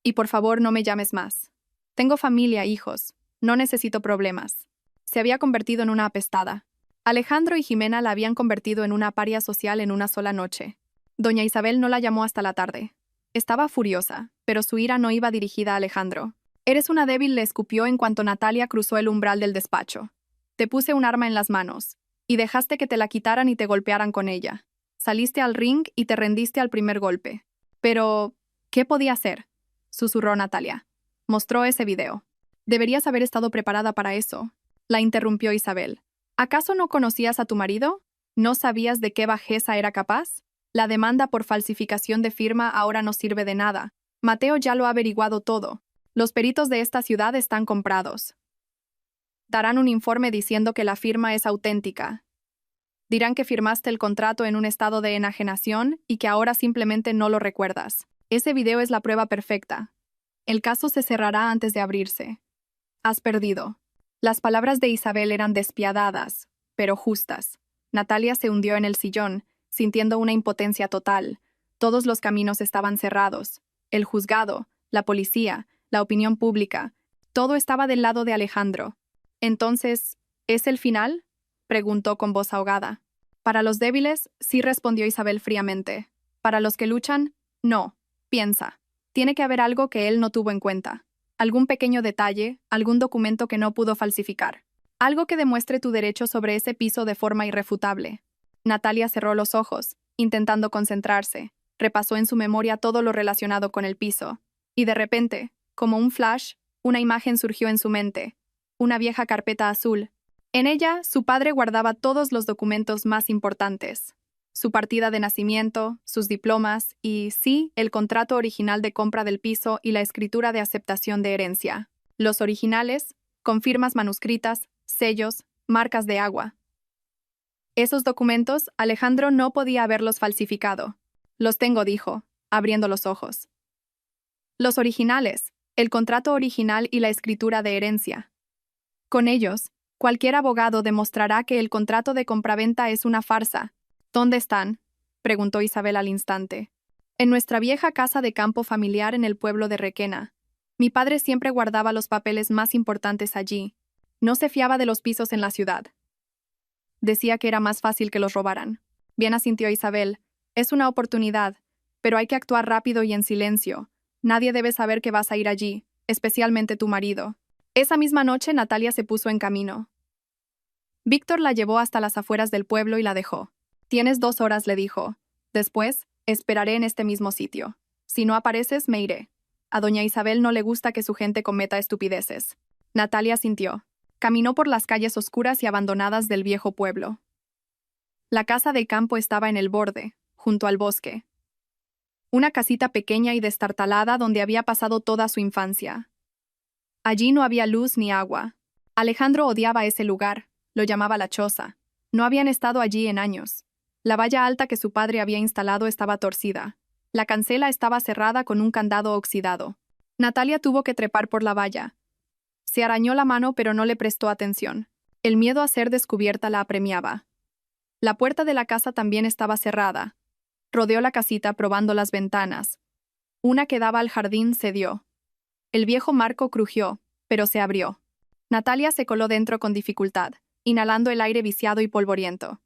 Y por favor no me llames más. Tengo familia, hijos. No necesito problemas. Se había convertido en una apestada. Alejandro y Jimena la habían convertido en una paria social en una sola noche. Doña Isabel no la llamó hasta la tarde. Estaba furiosa, pero su ira no iba dirigida a Alejandro. Eres una débil, le escupió en cuanto Natalia cruzó el umbral del despacho. Te puse un arma en las manos, y dejaste que te la quitaran y te golpearan con ella. Saliste al ring y te rendiste al primer golpe. Pero, ¿qué podía hacer?, susurró Natalia. Mostró ese video. Deberías haber estado preparada para eso, la interrumpió Isabel. ¿Acaso no conocías a tu marido? ¿No sabías de qué bajeza era capaz? La demanda por falsificación de firma ahora no sirve de nada. Mateo ya lo ha averiguado todo. Los peritos de esta ciudad están comprados. Darán un informe diciendo que la firma es auténtica. Dirán que firmaste el contrato en un estado de enajenación y que ahora simplemente no lo recuerdas. Ese video es la prueba perfecta. El caso se cerrará antes de abrirse. Has perdido. Las palabras de Isabel eran despiadadas, pero justas. Natalia se hundió en el sillón, sintiendo una impotencia total. Todos los caminos estaban cerrados. El juzgado, la policía, la opinión pública, todo estaba del lado de Alejandro. Entonces, ¿es el final?, preguntó con voz ahogada. Para los débiles, sí, respondió Isabel fríamente. Para los que luchan, no. Piensa. Tiene que haber algo que él no tuvo en cuenta. Algún pequeño detalle, algún documento que no pudo falsificar. Algo que demuestre tu derecho sobre ese piso de forma irrefutable. Natalia cerró los ojos, intentando concentrarse. Repasó en su memoria todo lo relacionado con el piso. Y de repente, como un flash, una imagen surgió en su mente. Una vieja carpeta azul. En ella, su padre guardaba todos los documentos más importantes. Su partida de nacimiento, sus diplomas y, sí, el contrato original de compra del piso y la escritura de aceptación de herencia. Los originales, con firmas manuscritas, sellos, marcas de agua. Esos documentos, Alejandro no podía haberlos falsificado. Los tengo, dijo, abriendo los ojos. Los originales, el contrato original y la escritura de herencia. Con ellos, cualquier abogado demostrará que el contrato de compraventa es una farsa. ¿Dónde están?, preguntó Isabel al instante. En nuestra vieja casa de campo familiar en el pueblo de Requena. Mi padre siempre guardaba los papeles más importantes allí. No se fiaba de los pisos en la ciudad. Decía que era más fácil que los robaran. Bien, asintió Isabel. Es una oportunidad, pero hay que actuar rápido y en silencio. Nadie debe saber que vas a ir allí, especialmente tu marido. Esa misma noche Natalia se puso en camino. Víctor la llevó hasta las afueras del pueblo y la dejó. Tienes 2 horas, le dijo. Después, esperaré en este mismo sitio. Si no apareces, me iré. A doña Isabel no le gusta que su gente cometa estupideces. Natalia sintió. Caminó por las calles oscuras y abandonadas del viejo pueblo. La casa de campo estaba en el borde, junto al bosque. Una casita pequeña y destartalada donde había pasado toda su infancia. Allí no había luz ni agua. Alejandro odiaba ese lugar, lo llamaba la choza. No habían estado allí en años. La valla alta que su padre había instalado estaba torcida. La cancela estaba cerrada con un candado oxidado. Natalia tuvo que trepar por la valla. Se arañó la mano pero no le prestó atención. El miedo a ser descubierta la apremiaba. La puerta de la casa también estaba cerrada. Rodeó la casita probando las ventanas. Una que daba al jardín cedió. El viejo marco crujió, pero se abrió. Natalia se coló dentro con dificultad, inhalando el aire viciado y polvoriento.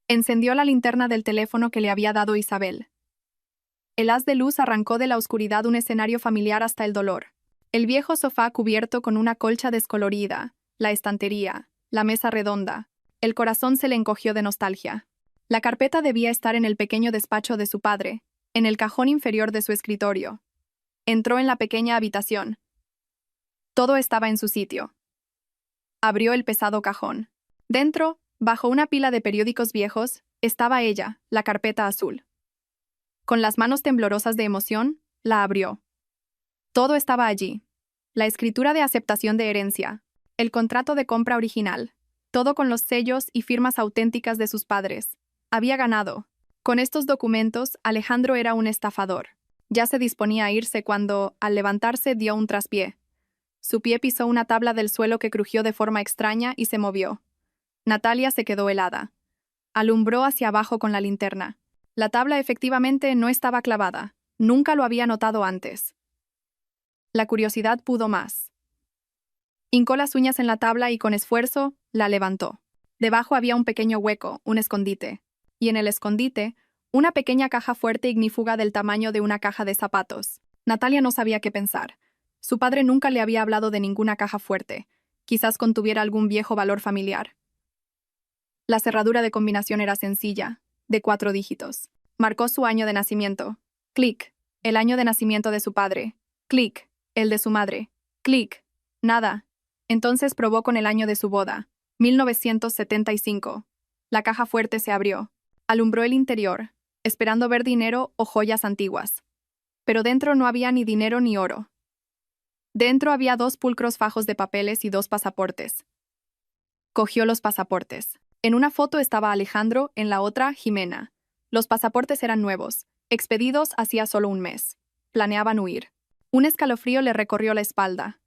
Encendió la linterna del teléfono que le había dado Isabel. El haz de luz arrancó de la oscuridad un escenario familiar hasta el dolor. El viejo sofá cubierto con una colcha descolorida, la estantería, la mesa redonda. El corazón se le encogió de nostalgia. La carpeta debía estar en el pequeño despacho de su padre, en el cajón inferior de su escritorio. Entró en la pequeña habitación. Todo estaba en su sitio. Abrió el pesado cajón. Dentro, bajo una pila de periódicos viejos, estaba ella, la carpeta azul. Con las manos temblorosas de emoción, la abrió. Todo estaba allí. La escritura de aceptación de herencia, el contrato de compra original, todo con los sellos y firmas auténticas de sus padres. Había ganado. Con estos documentos, Alejandro era un estafador. Ya se disponía a irse cuando, al levantarse, dio un traspié. Su pie pisó una tabla del suelo que crujió de forma extraña y se movió. Natalia se quedó helada. Alumbró hacia abajo con la linterna. La tabla efectivamente no estaba clavada. Nunca lo había notado antes. La curiosidad pudo más. Hincó las uñas en la tabla y con esfuerzo la levantó. Debajo había un pequeño hueco, un escondite. Y en el escondite, una pequeña caja fuerte ignífuga del tamaño de una caja de zapatos. Natalia no sabía qué pensar. Su padre nunca le había hablado de ninguna caja fuerte. Quizás contuviera algún viejo valor familiar. La cerradura de combinación era sencilla, de 4 dígitos. Marcó su año de nacimiento. Clic. El año de nacimiento de su padre. Clic. El de su madre. Clic. Nada. Entonces probó con el año de su boda. 1975. La caja fuerte se abrió. Alumbró el interior, esperando ver dinero o joyas antiguas. Pero dentro no había ni dinero ni oro. Dentro había 2 pulcros fajos de papeles y 2 pasaportes. Cogió los pasaportes. En una foto estaba Alejandro, en la otra, Jimena. Los pasaportes eran nuevos, expedidos hacía solo un mes. Planeaban huir. Un escalofrío le recorrió la espalda.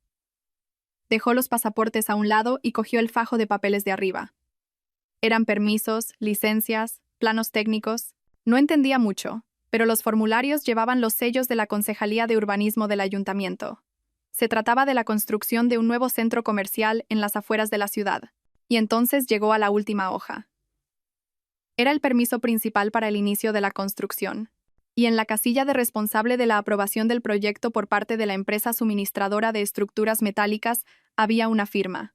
Dejó los pasaportes a un lado y cogió el fajo de papeles de arriba. Eran permisos, licencias, planos técnicos. No entendía mucho, pero los formularios llevaban los sellos de la Concejalía de Urbanismo del Ayuntamiento. Se trataba de la construcción de un nuevo centro comercial en las afueras de la ciudad, y entonces llegó a la última hoja. Era el permiso principal para el inicio de la construcción, y en la casilla de responsable de la aprobación del proyecto por parte de la empresa suministradora de estructuras metálicas había una firma.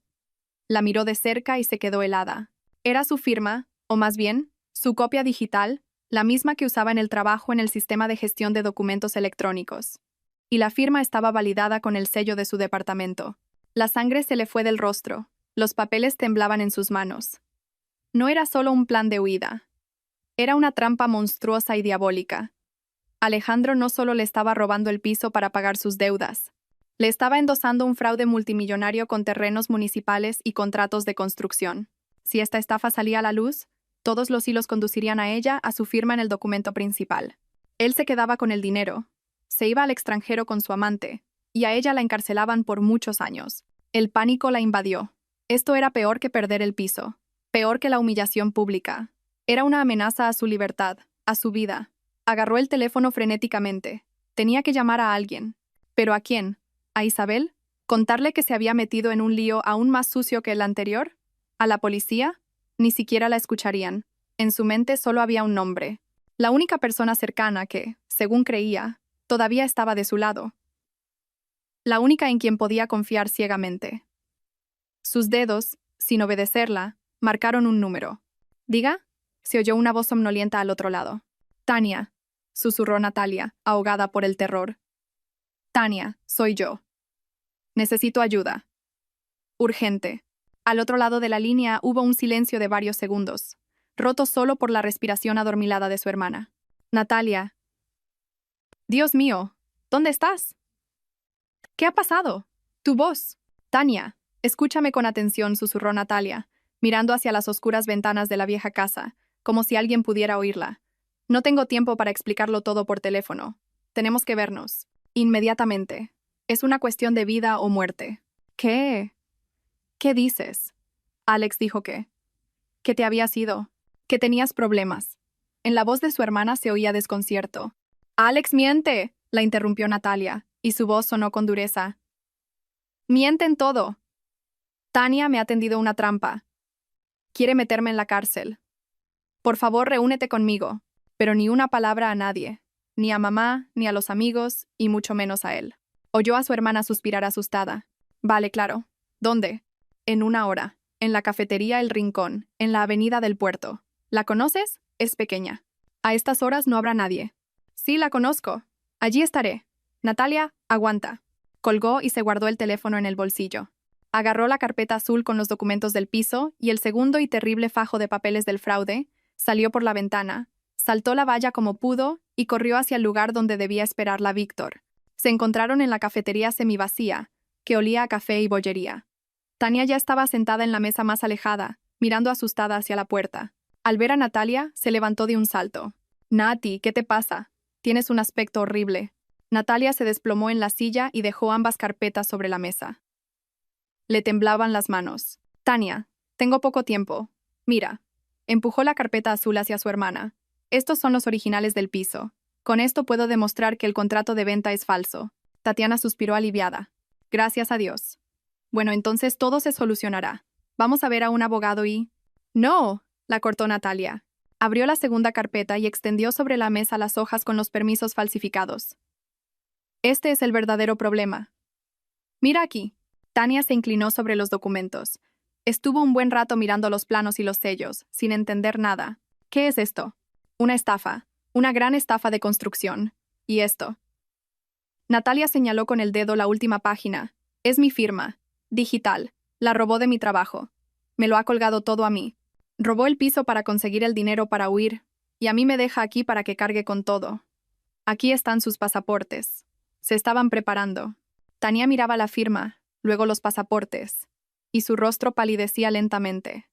La miró de cerca y se quedó helada. Era su firma, o más bien, su copia digital, la misma que usaba en el trabajo en el sistema de gestión de documentos electrónicos. Y la firma estaba validada con el sello de su departamento. La sangre se le fue del rostro. Los papeles temblaban en sus manos. No era solo un plan de huida. Era una trampa monstruosa y diabólica. Alejandro no solo le estaba robando el piso para pagar sus deudas. Le estaba endosando un fraude multimillonario con terrenos municipales y contratos de construcción. Si esta estafa salía a la luz, todos los hilos conducirían a ella a su firma en el documento principal. Él se quedaba con el dinero, se iba al extranjero con su amante, y a ella la encarcelaban por muchos años. El pánico la invadió. Esto era peor que perder el piso, peor que la humillación pública. Era una amenaza a su libertad, a su vida. Agarró el teléfono frenéticamente. Tenía que llamar a alguien. ¿Pero a quién? ¿A Isabel? ¿Contarle que se había metido en un lío aún más sucio que el anterior? ¿A la policía? Ni siquiera la escucharían. En su mente solo había un nombre. La única persona cercana que, según creía, todavía estaba de su lado. La única en quien podía confiar ciegamente. Sus dedos, sin obedecerla, marcaron un número. «¿Diga?» Se oyó una voz somnolienta al otro lado. «Tania», susurró Natalia, ahogada por el terror. «Tania, soy yo. Necesito ayuda. Urgente». Al otro lado de la línea hubo un silencio de varios segundos, roto solo por la respiración adormilada de su hermana. «Natalia». «Dios mío, ¿dónde estás? ¿Qué ha pasado? Tu voz». «Tania, escúchame con atención», susurró Natalia, mirando hacia las oscuras ventanas de la vieja casa, como si alguien pudiera oírla. «No tengo tiempo para explicarlo todo por teléfono. Tenemos que vernos. Inmediatamente. Es una cuestión de vida o muerte». «¿Qué? ¿Qué dices?» Alex dijo que te habías ido, que tenías problemas. En la voz de su hermana se oía desconcierto. «Alex miente», la interrumpió Natalia, y su voz sonó con dureza. «Mienten todo. Tania me ha tendido una trampa. Quiere meterme en la cárcel. Por favor, reúnete conmigo, pero ni una palabra a nadie, ni a mamá, ni a los amigos, y mucho menos a él». Oyó a su hermana suspirar asustada. «Vale, claro. ¿Dónde?» «En 1 hora. En la cafetería El Rincón, en la avenida del Puerto. ¿La conoces? Es pequeña. A estas horas no habrá nadie». «Sí, la conozco. Allí estaré». «Natalia, aguanta». Colgó y se guardó el teléfono en el bolsillo. Agarró la carpeta azul con los documentos del piso y el segundo y terrible fajo de papeles del fraude, salió por la ventana, saltó la valla como pudo y corrió hacia el lugar donde debía esperarla Víctor. Se encontraron en la cafetería semivacía, que olía a café y bollería. Tania ya estaba sentada en la mesa más alejada, mirando asustada hacia la puerta. Al ver a Natalia, se levantó de un salto. «Nati, ¿qué te pasa? Tienes un aspecto horrible». Natalia se desplomó en la silla y dejó ambas carpetas sobre la mesa. Le temblaban las manos. «Tania, tengo poco tiempo. Mira». Empujó la carpeta azul hacia su hermana. «Estos son los originales del piso. Con esto puedo demostrar que el contrato de venta es falso». Tatiana suspiró aliviada. «Gracias a Dios. Bueno, entonces todo se solucionará. Vamos a ver a un abogado y...» «No», la cortó Natalia. Abrió la segunda carpeta y extendió sobre la mesa las hojas con los permisos falsificados. «Este es el verdadero problema. Mira aquí». Tania se inclinó sobre los documentos. Estuvo un buen rato mirando los planos y los sellos, sin entender nada. «¿Qué es esto?» «Una estafa. Una gran estafa de construcción. ¿Y esto?» Natalia señaló con el dedo la última página. «Es mi firma. Digital. La robó de mi trabajo. Me lo ha colgado todo a mí. Robó el piso para conseguir el dinero para huir, y a mí me deja aquí para que cargue con todo. Aquí están sus pasaportes». Se estaban preparando. Tania miraba la firma, luego los pasaportes, y su rostro palidecía lentamente.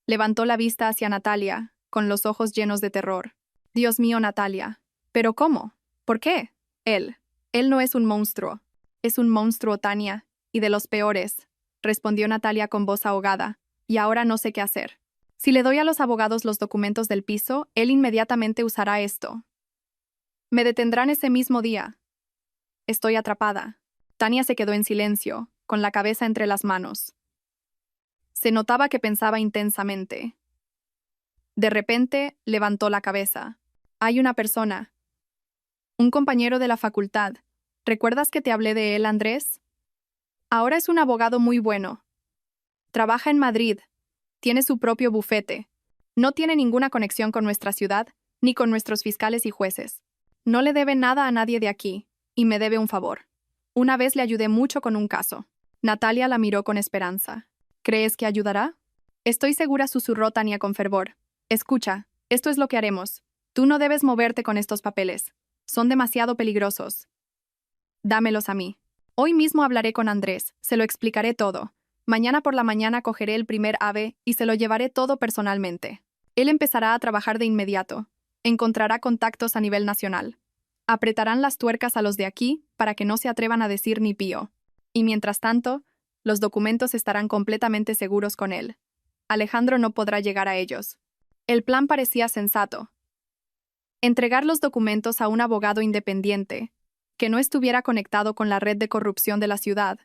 Levantó la vista hacia Natalia, con los ojos llenos de terror. «Dios mío, Natalia. ¿Pero cómo? ¿Por qué?» Él no es un monstruo. Es un monstruo, Tania, y de los peores», respondió Natalia con voz ahogada. «Y ahora no sé qué hacer. Si le doy a los abogados los documentos del piso, él inmediatamente usará esto. Me detendrán ese mismo día. Estoy atrapada». Tania se quedó en silencio, con la cabeza entre las manos. Se notaba que pensaba intensamente. De repente, levantó la cabeza. «Hay una persona. Un compañero de la facultad. ¿Recuerdas que te hablé de él, Andrés? Ahora es un abogado muy bueno. Trabaja en Madrid. Tiene su propio bufete. No tiene ninguna conexión con nuestra ciudad, ni con nuestros fiscales y jueces. No le debe nada a nadie de aquí, y me debe un favor. Una vez le ayudé mucho con un caso». Natalia la miró con esperanza. «¿Crees que ayudará?» «Estoy segura», susurró Tania con fervor. «Escucha, esto es lo que haremos. Tú no debes moverte con estos papeles. Son demasiado peligrosos. Dámelos a mí». Hoy mismo hablaré con Andrés, se lo explicaré todo. Mañana por la mañana cogeré el primer ave y se lo llevaré todo personalmente. Él empezará a trabajar de inmediato. Encontrará contactos a nivel nacional. Apretarán las tuercas a los de aquí para que no se atrevan a decir ni pío. Y mientras tanto, los documentos estarán completamente seguros con él. Alejandro no podrá llegar a ellos. El plan parecía sensato. Entregar los documentos a un abogado independiente, que no estuviera conectado con la red de corrupción de la ciudad,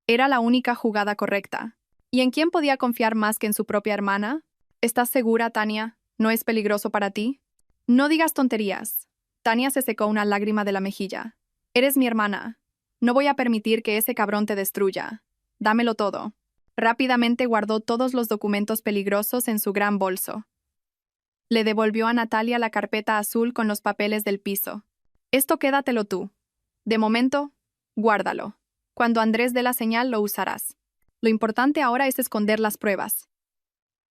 era la única jugada correcta. ¿Y en quién podía confiar más que en su propia hermana? ¿Estás segura, Tania? ¿No es peligroso para ti? No digas tonterías. Tania se secó una lágrima de la mejilla. Eres mi hermana. No voy a permitir que ese cabrón te destruya. Dámelo todo. Rápidamente guardó todos los documentos peligrosos en su gran bolso. Le devolvió a Natalia la carpeta azul con los papeles del piso. Esto quédatelo tú. De momento, guárdalo. Cuando Andrés dé la señal lo usarás. Lo importante ahora es esconder las pruebas.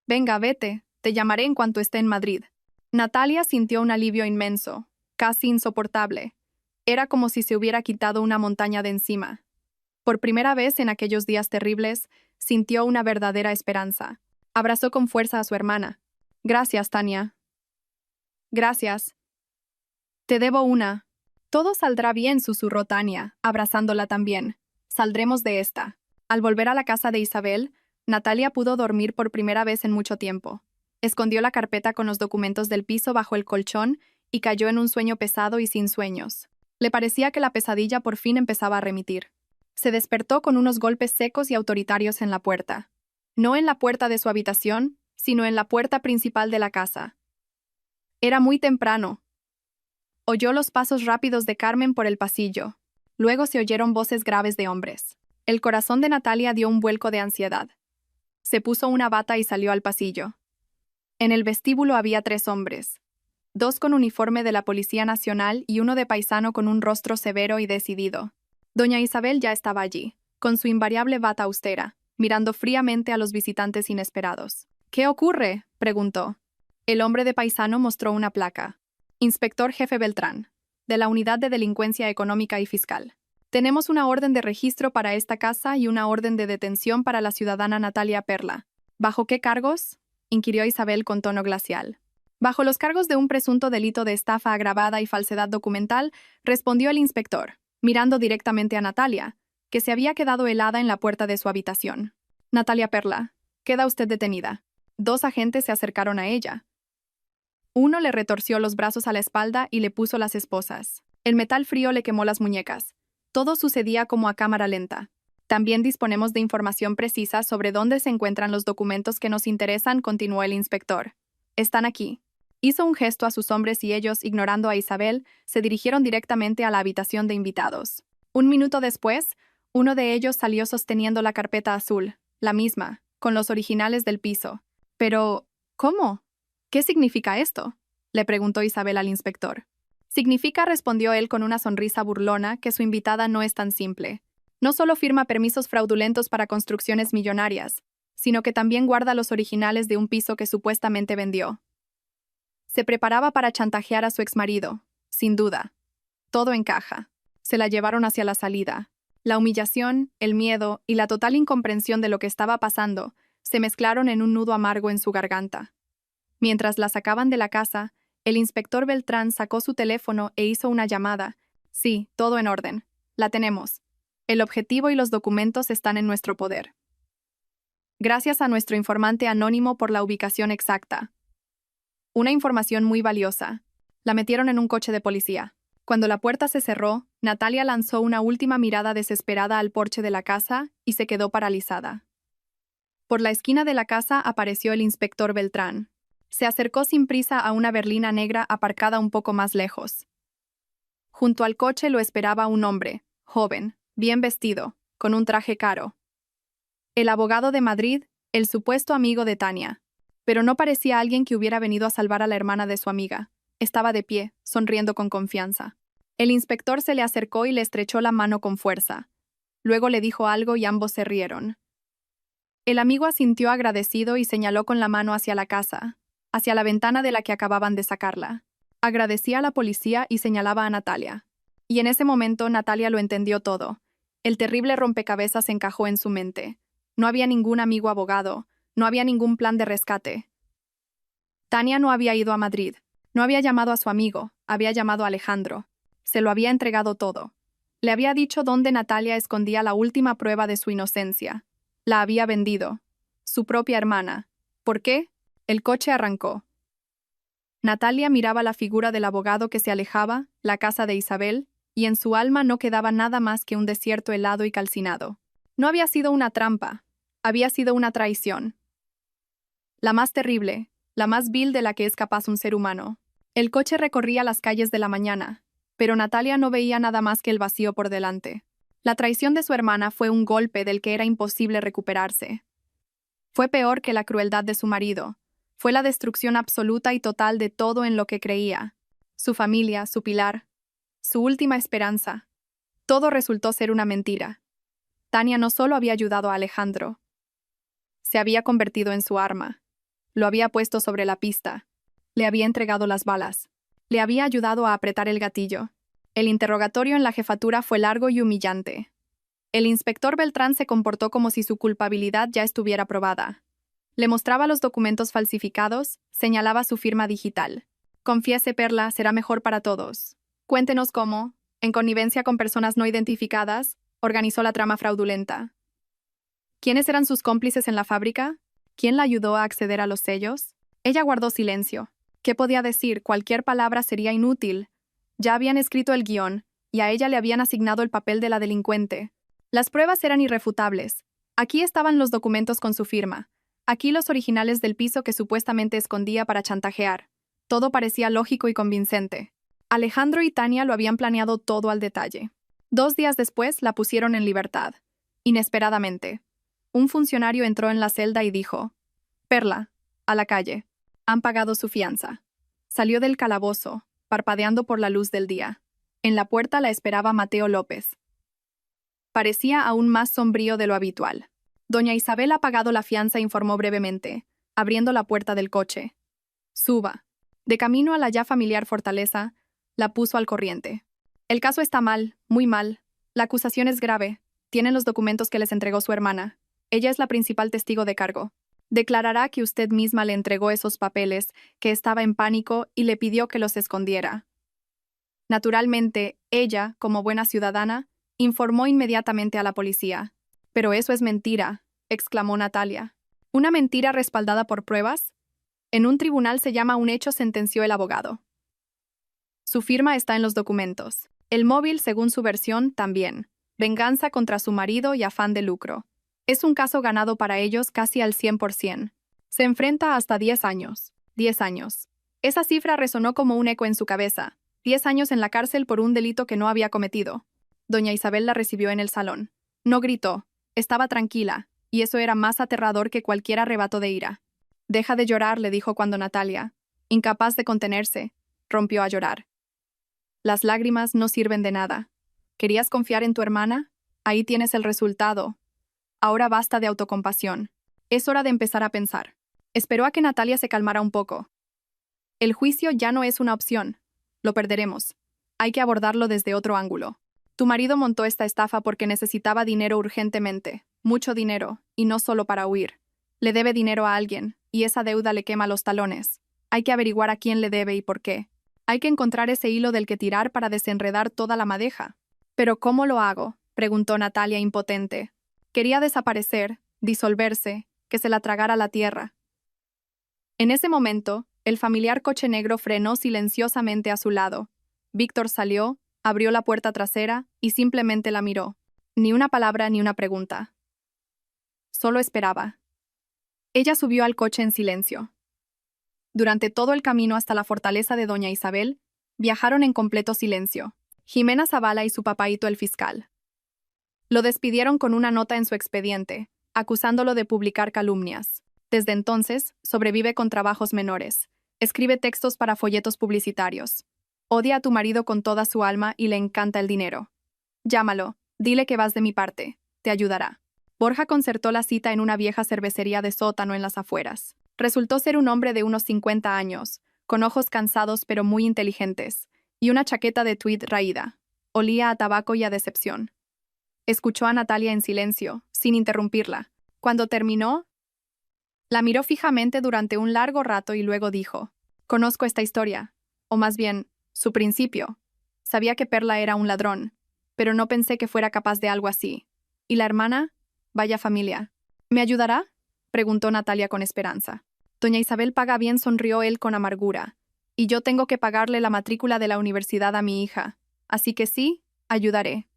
Venga, vete. Te llamaré en cuanto esté en Madrid. Natalia sintió un alivio inmenso, casi insoportable. Era como si se hubiera quitado una montaña de encima. Por primera vez en aquellos días terribles, sintió una verdadera esperanza. Abrazó con fuerza a su hermana. Gracias, Tania. Gracias. Te debo una. Todo saldrá bien, susurró Tania, abrazándola también. Saldremos de esta. Al volver a la casa de Isabel, Natalia pudo dormir por primera vez en mucho tiempo. Escondió la carpeta con los documentos del piso bajo el colchón y cayó en un sueño pesado y sin sueños. Le parecía que la pesadilla por fin empezaba a remitir. Se despertó con unos golpes secos y autoritarios en la puerta. No en la puerta de su habitación, sino en la puerta principal de la casa. Era muy temprano. Oyó los pasos rápidos de Carmen por el pasillo. Luego se oyeron voces graves de hombres. El corazón de Natalia dio un vuelco de ansiedad. Se puso una bata y salió al pasillo. En el vestíbulo había 3 hombres. 2 con uniforme de la Policía Nacional y uno de paisano con un rostro severo y decidido. Doña Isabel ya estaba allí, con su invariable bata austera, mirando fríamente a los visitantes inesperados. ¿Qué ocurre?, preguntó. El hombre de paisano mostró una placa. Inspector Jefe Beltrán, de la Unidad de Delincuencia Económica y Fiscal. Tenemos una orden de registro para esta casa y una orden de detención para la ciudadana Natalia Perla. ¿Bajo qué cargos?, inquirió Isabel con tono glacial. Bajo los cargos de un presunto delito de estafa agravada y falsedad documental, respondió el inspector, mirando directamente a Natalia, que se había quedado helada en la puerta de su habitación. Natalia Perla, queda usted detenida. 2 agentes se acercaron a ella. Uno le retorció los brazos a la espalda y le puso las esposas. El metal frío le quemó las muñecas. Todo sucedía como a cámara lenta. También disponemos de información precisa sobre dónde se encuentran los documentos que nos interesan, continuó el inspector. Están aquí. Hizo un gesto a sus hombres y ellos, ignorando a Isabel, se dirigieron directamente a la habitación de invitados. Un minuto después, uno de ellos salió sosteniendo la carpeta azul, la misma, con los originales del piso. Pero, ¿cómo? ¿Qué significa esto?, le preguntó Isabel al inspector. Significa, respondió él con una sonrisa burlona, que su invitada no es tan simple. No solo firma permisos fraudulentos para construcciones millonarias, sino que también guarda los originales de un piso que supuestamente vendió. Se preparaba para chantajear a su exmarido, sin duda. Todo encaja. Se la llevaron hacia la salida. La humillación, el miedo y la total incomprensión de lo que estaba pasando se mezclaron en un nudo amargo en su garganta. Mientras la sacaban de la casa, el inspector Beltrán sacó su teléfono e hizo una llamada. Sí, todo en orden. La tenemos. El objetivo y los documentos están en nuestro poder. Gracias a nuestro informante anónimo por la ubicación exacta. Una información muy valiosa. La metieron en un coche de policía. Cuando la puerta se cerró, Natalia lanzó una última mirada desesperada al porche de la casa y se quedó paralizada. Por la esquina de la casa apareció el inspector Beltrán. Se acercó sin prisa a una berlina negra aparcada un poco más lejos. Junto al coche lo esperaba un hombre, joven, bien vestido, con un traje caro. El abogado de Madrid, el supuesto amigo de Tania. Pero no parecía alguien que hubiera venido a salvar a la hermana de su amiga. Estaba de pie, sonriendo con confianza. El inspector se le acercó y le estrechó la mano con fuerza. Luego le dijo algo y ambos se rieron. El amigo asintió agradecido y señaló con la mano hacia la casa, hacia la ventana de la que acababan de sacarla. Agradecía a la policía y señalaba a Natalia. Y en ese momento Natalia lo entendió todo. El terrible rompecabezas encajó en su mente. No había ningún amigo abogado, no había ningún plan de rescate. Tania no había ido a Madrid, no había llamado a su amigo, había llamado a Alejandro. Se lo había entregado todo. Le había dicho dónde Natalia escondía la última prueba de su inocencia. La había vendido. Su propia hermana. ¿Por qué? El coche arrancó. Natalia miraba la figura del abogado que se alejaba, la casa de Isabel, y en su alma no quedaba nada más que un desierto helado y calcinado. No había sido una trampa, había sido una traición. La más terrible, la más vil de la que es capaz un ser humano. El coche recorría las calles de la mañana, pero Natalia no veía nada más que el vacío por delante. La traición de su hermana fue un golpe del que era imposible recuperarse. Fue peor que la crueldad de su marido. Fue la destrucción absoluta y total de todo en lo que creía. Su familia, su pilar, su última esperanza. Todo resultó ser una mentira. Tania no solo había ayudado a Alejandro, se había convertido en su arma. Lo había puesto sobre la pista. Le había entregado las balas. Le había ayudado a apretar el gatillo. El interrogatorio en la jefatura fue largo y humillante. El inspector Beltrán se comportó como si su culpabilidad ya estuviera probada. Le mostraba los documentos falsificados, señalaba su firma digital. Confiese, Perla, será mejor para todos. Cuéntenos cómo, en connivencia con personas no identificadas, organizó la trama fraudulenta. ¿Quiénes eran sus cómplices en la fábrica? ¿Quién la ayudó a acceder a los sellos? Ella guardó silencio. ¿Qué podía decir? Cualquier palabra sería inútil. Ya habían escrito el guión, y a ella le habían asignado el papel de la delincuente. Las pruebas eran irrefutables. Aquí estaban los documentos con su firma. Aquí los originales del piso que supuestamente escondía para chantajear. Todo parecía lógico y convincente. Alejandro y Tania lo habían planeado todo al detalle. 2 días después la pusieron en libertad. Inesperadamente. Un funcionario entró en la celda y dijo: «Perla, a la calle. Han pagado su fianza». Salió del calabozo, parpadeando por la luz del día. En la puerta la esperaba Mateo López. Parecía aún más sombrío de lo habitual. Doña Isabel ha pagado la fianza, informó brevemente, abriendo la puerta del coche. «Suba». De camino a la ya familiar fortaleza, la puso al corriente. «El caso está mal, muy mal. La acusación es grave. Tienen los documentos que les entregó su hermana. Ella es la principal testigo de cargo. Declarará que usted misma le entregó esos papeles, que estaba en pánico y le pidió que los escondiera». Naturalmente, ella, como buena ciudadana, informó inmediatamente a la policía. «Pero eso es mentira», exclamó Natalia. «¿Una mentira respaldada por pruebas? En un tribunal se llama un hecho», sentenció el abogado. «Su firma está en los documentos. El móvil, según su versión, también. Venganza contra su marido y afán de lucro. Es un caso ganado para ellos casi al 100%. Se enfrenta hasta 10 años. 10 años». Esa cifra resonó como un eco en su cabeza. 10 años en la cárcel por un delito que no había cometido. Doña Isabel la recibió en el salón. No gritó. Estaba tranquila, y eso era más aterrador que cualquier arrebato de ira. «Deja de llorar», le dijo cuando Natalia, incapaz de contenerse, rompió a llorar. «Las lágrimas no sirven de nada. ¿Querías confiar en tu hermana? Ahí tienes el resultado. Ahora basta de autocompasión. Es hora de empezar a pensar». Esperó a que Natalia se calmara un poco. «El juicio ya no es una opción. Lo perderemos. Hay que abordarlo desde otro ángulo. Tu marido montó esta estafa porque necesitaba dinero urgentemente, mucho dinero, y no solo para huir. Le debe dinero a alguien, y esa deuda le quema los talones. Hay que averiguar a quién le debe y por qué. Hay que encontrar ese hilo del que tirar para desenredar toda la madeja». «¿Pero cómo lo hago?», preguntó Natalia impotente. Quería desaparecer, disolverse, que se la tragara la tierra. En ese momento, el familiar coche negro frenó silenciosamente a su lado. Víctor salió, abrió la puerta trasera y simplemente la miró. Ni una palabra ni una pregunta. Solo esperaba. Ella subió al coche en silencio. Durante todo el camino hasta la fortaleza de Doña Isabel, viajaron en completo silencio. Jimena Zavala y su papaíto el fiscal. Lo despidieron con una nota en su expediente, acusándolo de publicar calumnias. Desde entonces, sobrevive con trabajos menores. Escribe textos para folletos publicitarios. Odia a tu marido con toda su alma y le encanta el dinero. Llámalo, dile que vas de mi parte, te ayudará. Borja concertó la cita en una vieja cervecería de sótano en las afueras. Resultó ser un hombre de unos 50 años, con ojos cansados pero muy inteligentes, y una chaqueta de tweed raída. Olía a tabaco y a decepción. Escuchó a Natalia en silencio, sin interrumpirla. Cuando terminó, la miró fijamente durante un largo rato y luego dijo: «Conozco esta historia, o más bien, su principio. Sabía que Perla era un ladrón, pero no pensé que fuera capaz de algo así. ¿Y la hermana? Vaya familia. ¿Me ayudará?», preguntó Natalia con esperanza. «Doña Isabel paga bien», sonrió él con amargura. «Y yo tengo que pagarle la matrícula de la universidad a mi hija. Así que sí, ayudaré».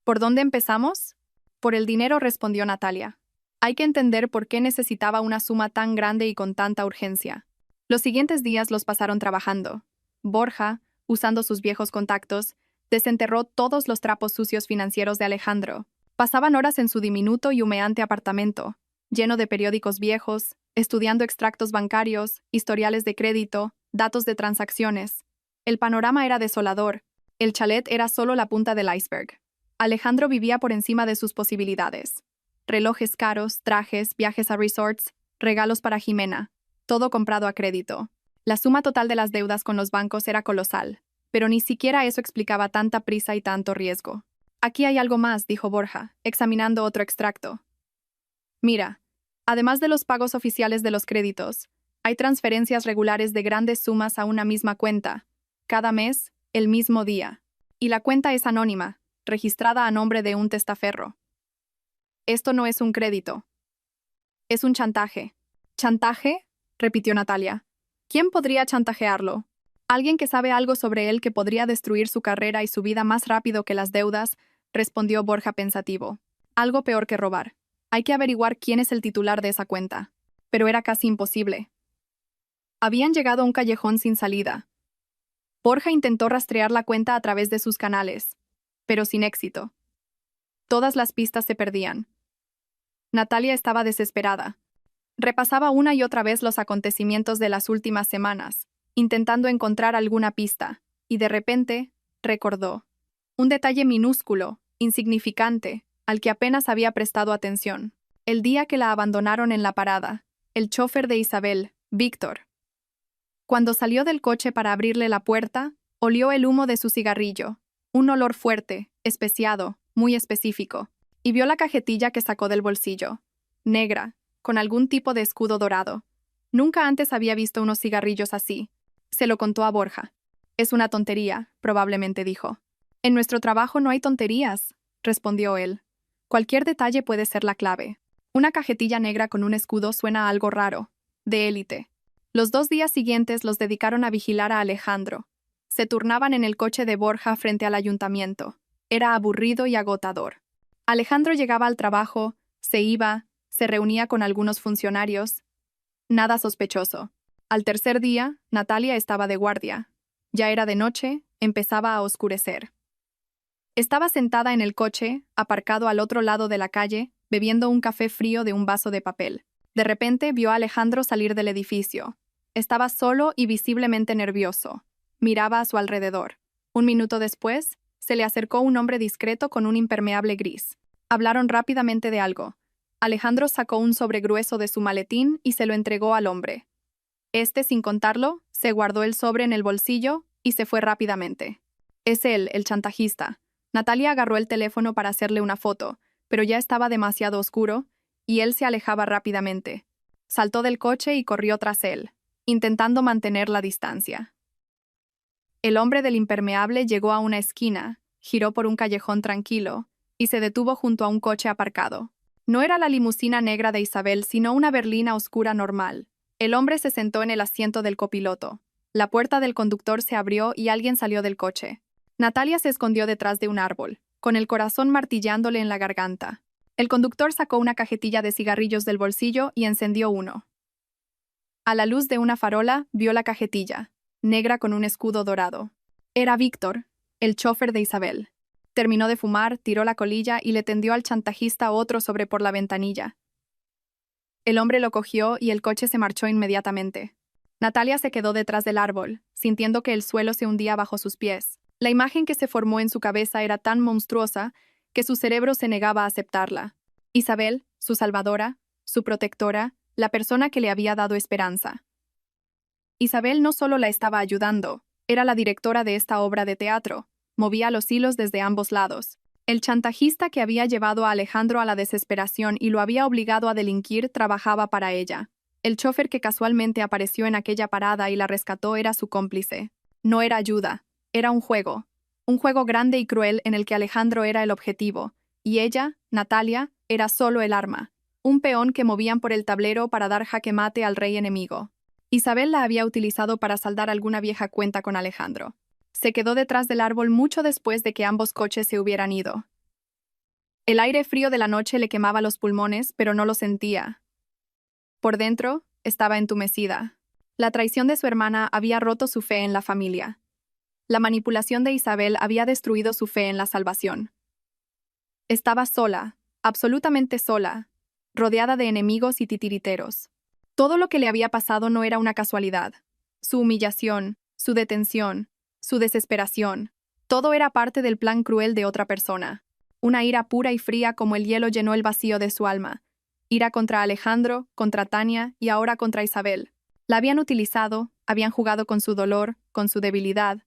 «¿Por dónde empezamos?». «Por el dinero», respondió Natalia. Hay que entender por qué necesitaba una suma tan grande y con tanta urgencia. Los siguientes días los pasaron trabajando. Borja, usando sus viejos contactos, desenterró todos los trapos sucios financieros de Alejandro. Pasaban horas en su diminuto y humeante apartamento, lleno de periódicos viejos, estudiando extractos bancarios, historiales de crédito, datos de transacciones. El panorama era desolador. El chalet era solo la punta del iceberg. Alejandro vivía por encima de sus posibilidades. Relojes caros, trajes, viajes a resorts, regalos para Jimena, todo comprado a crédito. La suma total de las deudas con los bancos era colosal, pero ni siquiera eso explicaba tanta prisa y tanto riesgo. «Aquí hay algo más», dijo Borja, examinando otro extracto. «Mira, además de los pagos oficiales de los créditos, hay transferencias regulares de grandes sumas a una misma cuenta, cada mes, el mismo día. Y la cuenta es anónima, registrada a nombre de un testaferro. Esto no es un crédito. Es un chantaje». «¿Chantaje?», repitió Natalia. «¿Quién podría chantajearlo?». «Alguien que sabe algo sobre él que podría destruir su carrera y su vida más rápido que las deudas», respondió Borja pensativo. «Algo peor que robar. Hay que averiguar quién es el titular de esa cuenta». Pero era casi imposible. Habían llegado a un callejón sin salida. Borja intentó rastrear la cuenta a través de sus canales, pero sin éxito. Todas las pistas se perdían. Natalia estaba desesperada. Repasaba una y otra vez los acontecimientos de las últimas semanas, intentando encontrar alguna pista, y de repente, recordó. Un detalle minúsculo, insignificante, al que apenas había prestado atención. El día que la abandonaron en la parada, el chofer de Isabel, Víctor. Cuando salió del coche para abrirle la puerta, olió el humo de su cigarrillo, un olor fuerte, especiado, muy específico, y vio la cajetilla que sacó del bolsillo, negra, con algún tipo de escudo dorado. Nunca antes había visto unos cigarrillos así. Se lo contó a Borja. «Es una tontería», probablemente dijo. «En nuestro trabajo no hay tonterías», respondió él. «Cualquier detalle puede ser la clave. Una cajetilla negra con un escudo suena a algo raro, de élite». Los 2 días siguientes los dedicaron a vigilar a Alejandro. Se turnaban en el coche de Borja frente al ayuntamiento. Era aburrido y agotador. Alejandro llegaba al trabajo, se iba, se reunía con algunos funcionarios. Nada sospechoso. Al tercer día, Natalia estaba de guardia. Ya era de noche, empezaba a oscurecer. Estaba sentada en el coche, aparcado al otro lado de la calle, bebiendo un café frío de un vaso de papel. De repente vio a Alejandro salir del edificio. Estaba solo y visiblemente nervioso. Miraba a su alrededor. Un minuto después, se le acercó un hombre discreto con un impermeable gris. Hablaron rápidamente de algo. Alejandro sacó un sobre grueso de su maletín y se lo entregó al hombre. Este, sin contarlo, se guardó el sobre en el bolsillo y se fue rápidamente. «Es él, el chantajista». Natalia agarró el teléfono para hacerle una foto, pero ya estaba demasiado oscuro, y él se alejaba rápidamente. Saltó del coche y corrió tras él, intentando mantener la distancia. El hombre del impermeable llegó a una esquina, giró por un callejón tranquilo, y se detuvo junto a un coche aparcado. No era la limusina negra de Isabel, sino una berlina oscura normal. El hombre se sentó en el asiento del copiloto. La puerta del conductor se abrió y alguien salió del coche. Natalia se escondió detrás de un árbol, con el corazón martillándole en la garganta. El conductor sacó una cajetilla de cigarrillos del bolsillo y encendió uno. A la luz de una farola, vio la cajetilla, negra con un escudo dorado. Era Víctor, el chofer de Isabel. Terminó de fumar, tiró la colilla y le tendió al chantajista otro sobre por la ventanilla. El hombre lo cogió y el coche se marchó inmediatamente. Natalia se quedó detrás del árbol, sintiendo que el suelo se hundía bajo sus pies. La imagen que se formó en su cabeza era tan monstruosa que su cerebro se negaba a aceptarla. Isabel, su salvadora, su protectora, la persona que le había dado esperanza. Isabel no solo la estaba ayudando, era la directora de esta obra de teatro, movía los hilos desde ambos lados. El chantajista que había llevado a Alejandro a la desesperación y lo había obligado a delinquir trabajaba para ella. El chofer que casualmente apareció en aquella parada y la rescató era su cómplice. No era ayuda, era un juego. Un juego grande y cruel en el que Alejandro era el objetivo, y ella, Natalia, era solo el arma. Un peón que movían por el tablero para dar jaque mate al rey enemigo. Isabel la había utilizado para saldar alguna vieja cuenta con Alejandro. Se quedó detrás del árbol mucho después de que ambos coches se hubieran ido. El aire frío de la noche le quemaba los pulmones, pero no lo sentía. Por dentro, estaba entumecida. La traición de su hermana había roto su fe en la familia. La manipulación de Isabel había destruido su fe en la salvación. Estaba sola, absolutamente sola, rodeada de enemigos y titiriteros. Todo lo que le había pasado no era una casualidad. Su humillación, su detención, su desesperación, todo era parte del plan cruel de otra persona. Una ira pura y fría como el hielo llenó el vacío de su alma. Ira contra Alejandro, contra Tania y ahora contra Isabel. La habían utilizado, habían jugado con su dolor, con su debilidad.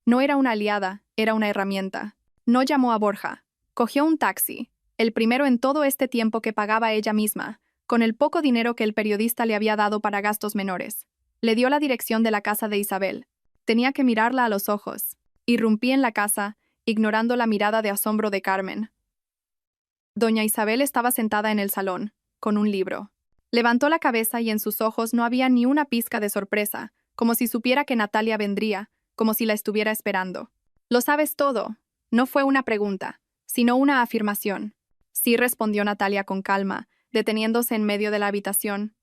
No era una aliada, era una herramienta. No llamó a Borja. Cogió un taxi, el primero en todo este tiempo que pagaba ella misma, con el poco dinero que el periodista le había dado para gastos menores. Le dio la dirección de la casa de Isabel. Tenía que mirarla a los ojos. Irrumpí en la casa, ignorando la mirada de asombro de Carmen. Doña Isabel estaba sentada en el salón, con un libro. Levantó la cabeza y en sus ojos no había ni una pizca de sorpresa, como si supiera que Natalia vendría, como si la estuviera esperando. «Lo sabes todo». No fue una pregunta, sino una afirmación. Sí, respondió Natalia con calma, deteniéndose en medio de la habitación.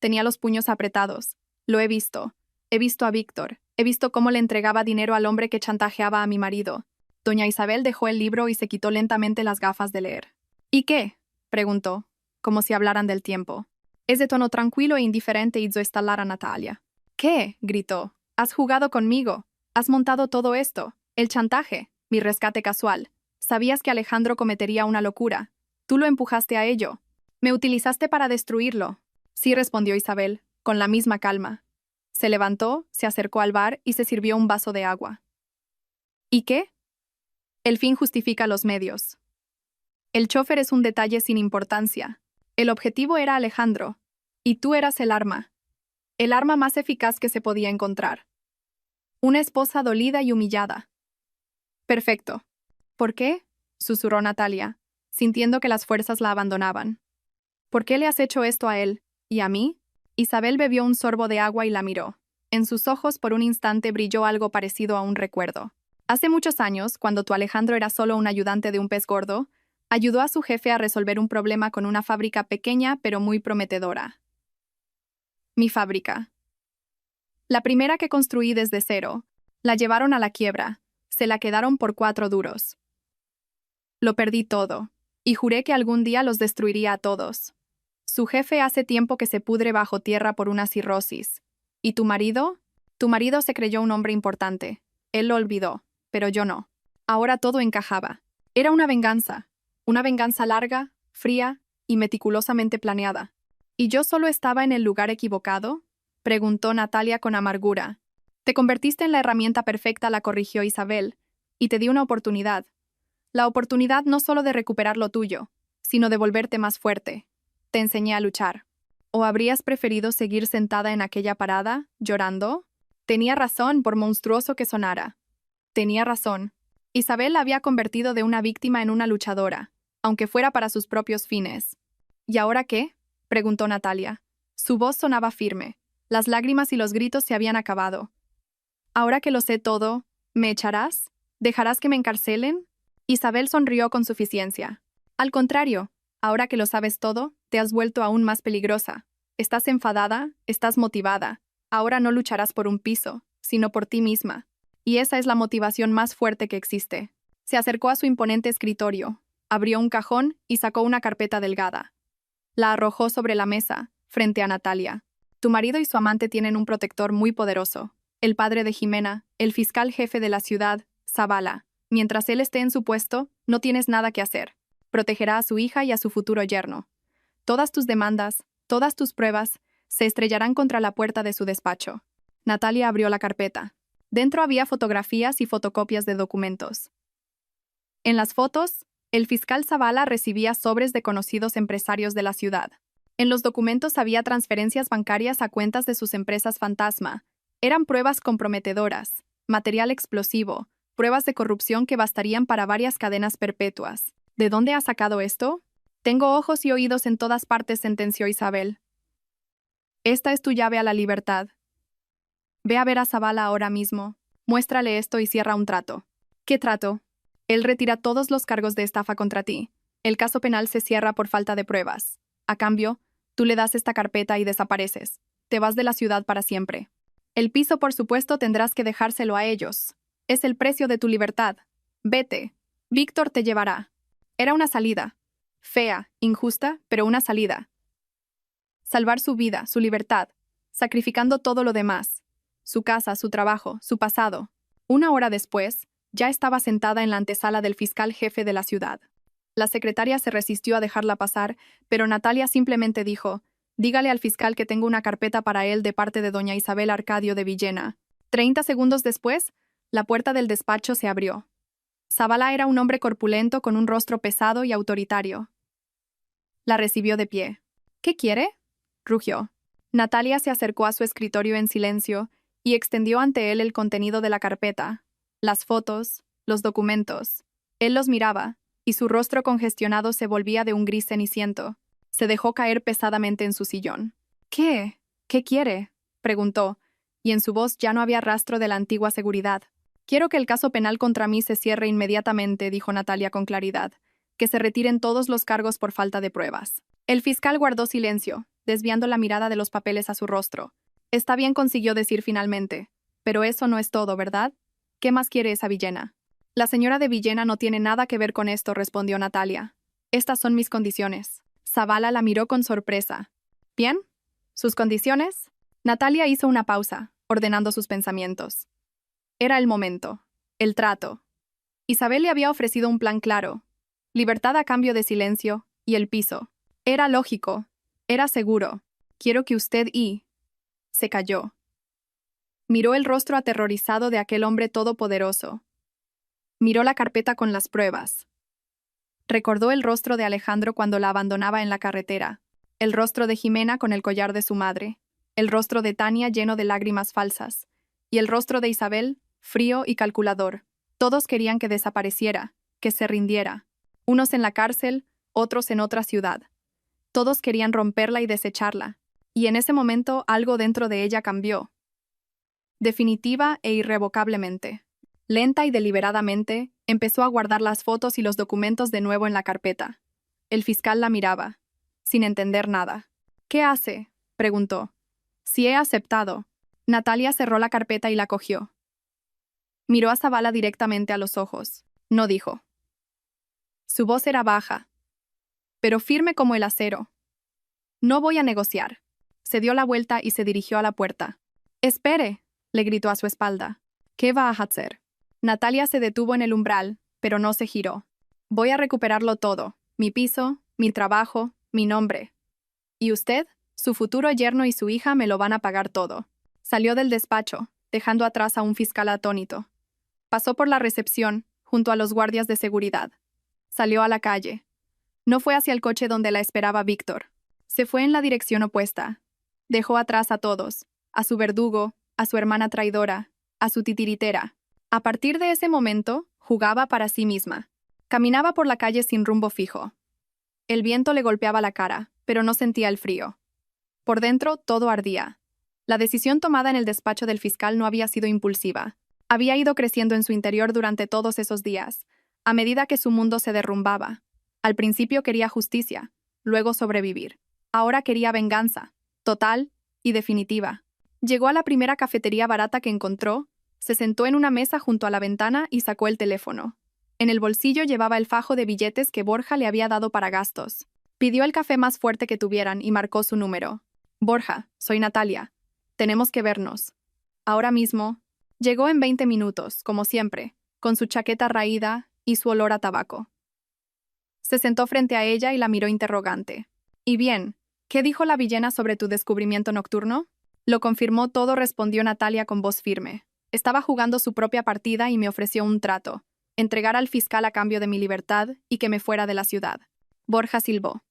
Tenía los puños apretados. Lo he visto. He visto a Víctor. He visto cómo le entregaba dinero al hombre que chantajeaba a mi marido. Doña Isabel dejó el libro y se quitó lentamente las gafas de leer. «¿Y qué?», preguntó, como si hablaran del tiempo. Es de tono tranquilo e indiferente hizo estallar a Natalia. «¿Qué?», gritó. «Has jugado conmigo. Has montado todo esto. El chantaje. Mi rescate casual. Sabías que Alejandro cometería una locura. Tú lo empujaste a ello. Me utilizaste para destruirlo». «Sí», respondió Isabel, con la misma calma. Se levantó, se acercó al bar y se sirvió un vaso de agua. «¿Y qué?». «El fin justifica los medios. El chofer es un detalle sin importancia. El objetivo era Alejandro. Y tú eras el arma. El arma más eficaz que se podía encontrar. Una esposa dolida y humillada». «Perfecto». «¿Por qué?», susurró Natalia, sintiendo que las fuerzas la abandonaban. «¿Por qué le has hecho esto a él? ¿Y a mí?». Isabel bebió un sorbo de agua y la miró. En sus ojos por un instante brilló algo parecido a un recuerdo. Hace muchos años, cuando tu Alejandro era solo un ayudante de un pez gordo, ayudó a su jefe a resolver un problema con una fábrica pequeña pero muy prometedora. «Mi fábrica. La primera que construí desde cero. La llevaron a la quiebra. Se la quedaron por 4 duros. Lo perdí todo. Y juré que algún día los destruiría a todos. Su jefe hace tiempo que se pudre bajo tierra por una cirrosis. ¿Y tu marido? Tu marido se creyó un hombre importante. Él lo olvidó, pero yo no. Ahora todo encajaba. Era una venganza larga, fría y meticulosamente planeada. ¿Y yo solo estaba en el lugar equivocado?», preguntó Natalia con amargura. «Te convertiste en la herramienta perfecta», la corrigió Isabel, «y te di una oportunidad. La oportunidad no solo de recuperar lo tuyo, sino de volverte más fuerte. Te enseñé a luchar. ¿O habrías preferido seguir sentada en aquella parada, llorando?». Tenía razón, por monstruoso que sonara. Tenía razón. Isabel la había convertido de una víctima en una luchadora, aunque fuera para sus propios fines. «¿Y ahora qué?», preguntó Natalia. Su voz sonaba firme. Las lágrimas y los gritos se habían acabado. «Ahora que lo sé todo, ¿me echarás? ¿Dejarás que me encarcelen?». Isabel sonrió con suficiencia. «Al contrario, ahora que lo sabes todo, te has vuelto aún más peligrosa. Estás enfadada, estás motivada. Ahora no lucharás por un piso, sino por ti misma. Y esa es la motivación más fuerte que existe». Se acercó a su imponente escritorio, abrió un cajón y sacó una carpeta delgada. La arrojó sobre la mesa, frente a Natalia. «Tu marido y su amante tienen un protector muy poderoso. El padre de Jimena, el fiscal jefe de la ciudad, Zavala. Mientras él esté en su puesto, no tienes nada que hacer. Protegerá a su hija y a su futuro yerno. Todas tus demandas, todas tus pruebas, se estrellarán contra la puerta de su despacho». Natalia abrió la carpeta. Dentro había fotografías y fotocopias de documentos. En las fotos, El fiscal Zavala recibía sobres de conocidos empresarios de la ciudad. En los documentos había transferencias bancarias a cuentas de sus empresas fantasma. Eran pruebas comprometedoras, material explosivo, pruebas de corrupción que bastarían para varias cadenas perpetuas. ¿De dónde ha sacado esto? Tengo ojos y oídos en todas partes, sentenció Isabel. Esta es tu llave a la libertad. Ve a ver a Zavala ahora mismo. Muéstrale esto y cierra un trato. ¿Qué trato? Él retira todos los cargos de estafa contra ti. El caso penal se cierra por falta de pruebas. A cambio, tú le das esta carpeta y desapareces. Te vas de la ciudad para siempre. El piso, por supuesto, tendrás que dejárselo a ellos. Es el precio de tu libertad. Vete. Víctor te llevará. Era una salida. Fea, injusta, pero una salida. Salvar su vida, su libertad, sacrificando todo lo demás. Su casa, su trabajo, su pasado. Una hora después, ya estaba sentada en la antesala del fiscal jefe de la ciudad. La secretaria se resistió a dejarla pasar, pero Natalia simplemente dijo: «Dígale al fiscal que tengo una carpeta para él de parte de doña Isabel Arcadio de Villena». 30 segundos después, la puerta del despacho se abrió. Zavala era un hombre corpulento con un rostro pesado y autoritario. La recibió de pie. «¿Qué quiere?», rugió. Natalia se acercó a su escritorio en silencio y extendió ante él el contenido de la carpeta, las fotos, los documentos. Él los miraba, y su rostro congestionado se volvía de un gris ceniciento. Se dejó caer pesadamente en su sillón. «¿Qué? ¿Qué quiere?», preguntó, y en su voz ya no había rastro de la antigua seguridad. «Quiero que el caso penal contra mí se cierre inmediatamente», dijo Natalia con claridad. «Que se retiren todos los cargos por falta de pruebas». El fiscal guardó silencio, desviando la mirada de los papeles a su rostro. «Está bien», consiguió decir finalmente. «Pero eso no es todo, ¿verdad? ¿Qué más quiere esa Villena?». «La señora de Villena no tiene nada que ver con esto», respondió Natalia. «Estas son mis condiciones». Zavala la miró con sorpresa. «¿Bien? ¿Sus condiciones?». Natalia hizo una pausa, ordenando sus pensamientos. Era el momento. El trato. Isabel le había ofrecido un plan claro. Libertad a cambio de silencio, y el piso. Era lógico. Era seguro. «Quiero que usted y...». Se calló. Miró el rostro aterrorizado de aquel hombre todopoderoso. Miró la carpeta con las pruebas. Recordó el rostro de Alejandro cuando la abandonaba en la carretera, el rostro de Jimena con el collar de su madre, el rostro de Tania lleno de lágrimas falsas, y el rostro de Isabel, frío y calculador. Todos querían que desapareciera, que se rindiera. Unos en la cárcel, otros en otra ciudad. Todos querían romperla y desecharla, y en ese momento algo dentro de ella cambió. Definitiva e irrevocablemente. Lenta y deliberadamente, empezó a guardar las fotos y los documentos de nuevo en la carpeta. El fiscal la miraba, sin entender nada. «¿Qué hace?», preguntó. «Si he aceptado». Natalia cerró la carpeta y la cogió. Miró a Zavala directamente a los ojos. No dijo. Su voz era baja, pero firme como el acero. «No voy a negociar». Se dio la vuelta y se dirigió a la puerta. «Espere», le gritó a su espalda. «¿Qué va a hacer?». Natalia se detuvo en el umbral, pero no se giró. «Voy a recuperarlo todo. Mi piso, mi trabajo, mi nombre. Y usted, su futuro yerno y su hija me lo van a pagar todo». Salió del despacho, dejando atrás a un fiscal atónito. Pasó por la recepción, junto a los guardias de seguridad. Salió a la calle. No fue hacia el coche donde la esperaba Víctor. Se fue en la dirección opuesta. Dejó atrás a todos, a su verdugo, a su hermana traidora, a su titiritera. A partir de ese momento, jugaba para sí misma. Caminaba por la calle sin rumbo fijo. El viento le golpeaba la cara, pero no sentía el frío. Por dentro, todo ardía. La decisión tomada en el despacho del fiscal no había sido impulsiva. Había ido creciendo en su interior durante todos esos días, a medida que su mundo se derrumbaba. Al principio quería justicia, luego sobrevivir. Ahora quería venganza, total y definitiva. Llegó a la primera cafetería barata que encontró, se sentó en una mesa junto a la ventana y sacó el teléfono. En el bolsillo llevaba el fajo de billetes que Borja le había dado para gastos. Pidió el café más fuerte que tuvieran y marcó su número. «Borja, soy Natalia. Tenemos que vernos. Ahora mismo». Llegó en 20 minutos, como siempre, con su chaqueta raída y su olor a tabaco. Se sentó frente a ella y la miró interrogante. «¿Y bien? ¿Qué dijo la Villena sobre tu descubrimiento nocturno?». «Lo confirmó todo», respondió Natalia con voz firme. «Estaba jugando su propia partida y me ofreció un trato. entregar al fiscal a cambio de mi libertad y que me fuera de la ciudad. Borja silbó.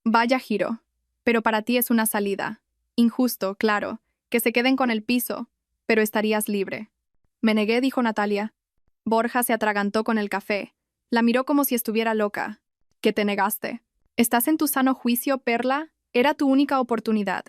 Vaya giro. Pero para ti es una salida. Injusto, claro, que se queden con el piso, pero estarías libre. Me negué, dijo Natalia. Borja se atragantó con el café. La miró como si estuviera loca. ¿Qué te negaste? ¿Estás en tu sano juicio, Perla? Era tu única oportunidad.